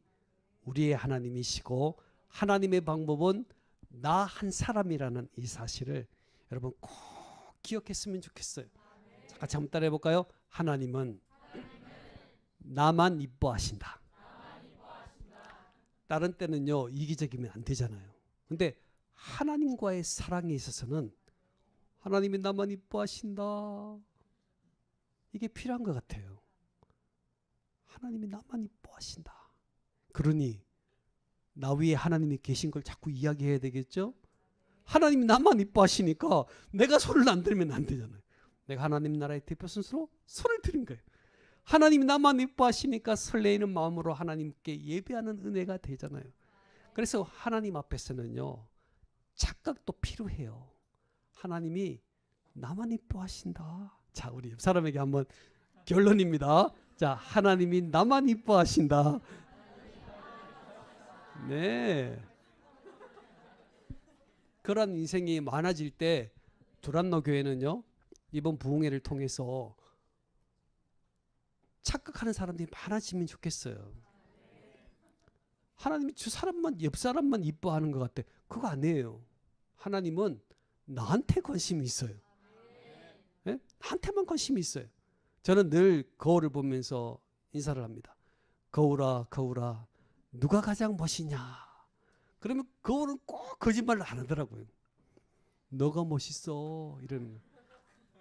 Speaker 1: 우리의 하나님이시고, 하나님의 방법은 나 한 사람이라는 이 사실을 여러분 꼭 기억했으면 좋겠어요. 자, 같이 한번 따라해 볼까요? 하나님은 나만 이뻐하신다. 다른 때는요 이기적이면 안 되잖아요. 근데 하나님과의 사랑에 있어서는 하나님이 나만 이뻐하신다, 이게 필요한 것 같아요. 하나님이 나만 이뻐하신다. 그러니 나 위에 하나님이 계신 걸 자꾸 이야기해야 되겠죠? 하나님이 나만 이뻐하시니까 내가 손을 안 들면 안 되잖아요. 내가 하나님 나라의 대표 선수로 손을 드린 거예요. 하나님이 나만 이뻐하시니까 설레이는 마음으로 하나님께 예배하는 은혜가 되잖아요. 그래서 하나님 앞에서는요 착각도 필요해요. 하나님이 나만 이뻐하신다. 자, 우리 옆 사람에게 한번 결론입니다. 자, 하나님이 나만 이뻐하신다. 네. 그런 인생이 많아질 때 두란노 교회는요 이번 부흥회를 통해서 착각하는 사람들이 많아지면 좋겠어요. 하나님이 저 사람만, 옆 사람만 이뻐하는 것 같아. 그거 아니에요. 하나님은 나한테 관심이 있어요. 네? 나한테만 관심이 있어요. 저는 늘 거울을 보면서 인사를 합니다. 거울아, 거울아, 누가 가장 멋있냐? 그러면 거울은 꼭 거짓말을 안 하더라고요. 너가 멋있어 이러는.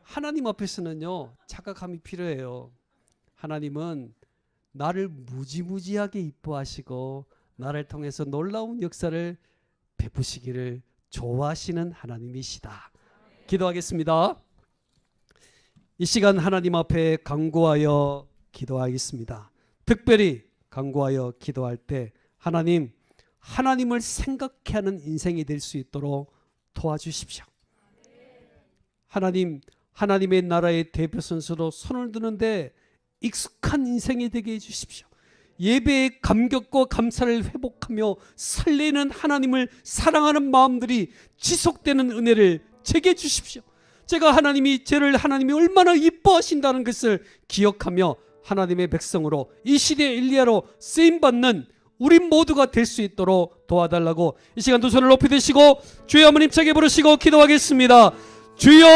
Speaker 1: 하나님 앞에서는요 착각함이 필요해요. 하나님은 나를 무지무지하게 이뻐하시고 나를 통해서 놀라운 역사를 베푸시기를 좋아하시는 하나님이시다. 기도하겠습니다. 이 시간 하나님 앞에 간구하여 기도하겠습니다. 특별히 간구하여 기도할 때 하나님을 생각해 하는 인생이 될 수 있도록 도와주십시오. 하나님의 나라의 대표 선수로 손을 드는데 익숙한 인생이 되게 해주십시오. 예배의 감격과 감사를 회복하며 설레는 하나님을 사랑하는 마음들이 지속되는 은혜를 제게 주십시오. 제가 하나님이 얼마나 이뻐하신다는 것을 기억하며 하나님의 백성으로 이 시대의 엘리야로 쓰임받는 우리 모두가 될 수 있도록 도와달라고 이 시간 두 손을 높이 드시고 주의 어머님 힘차게 부르시고 기도하겠습니다. 주여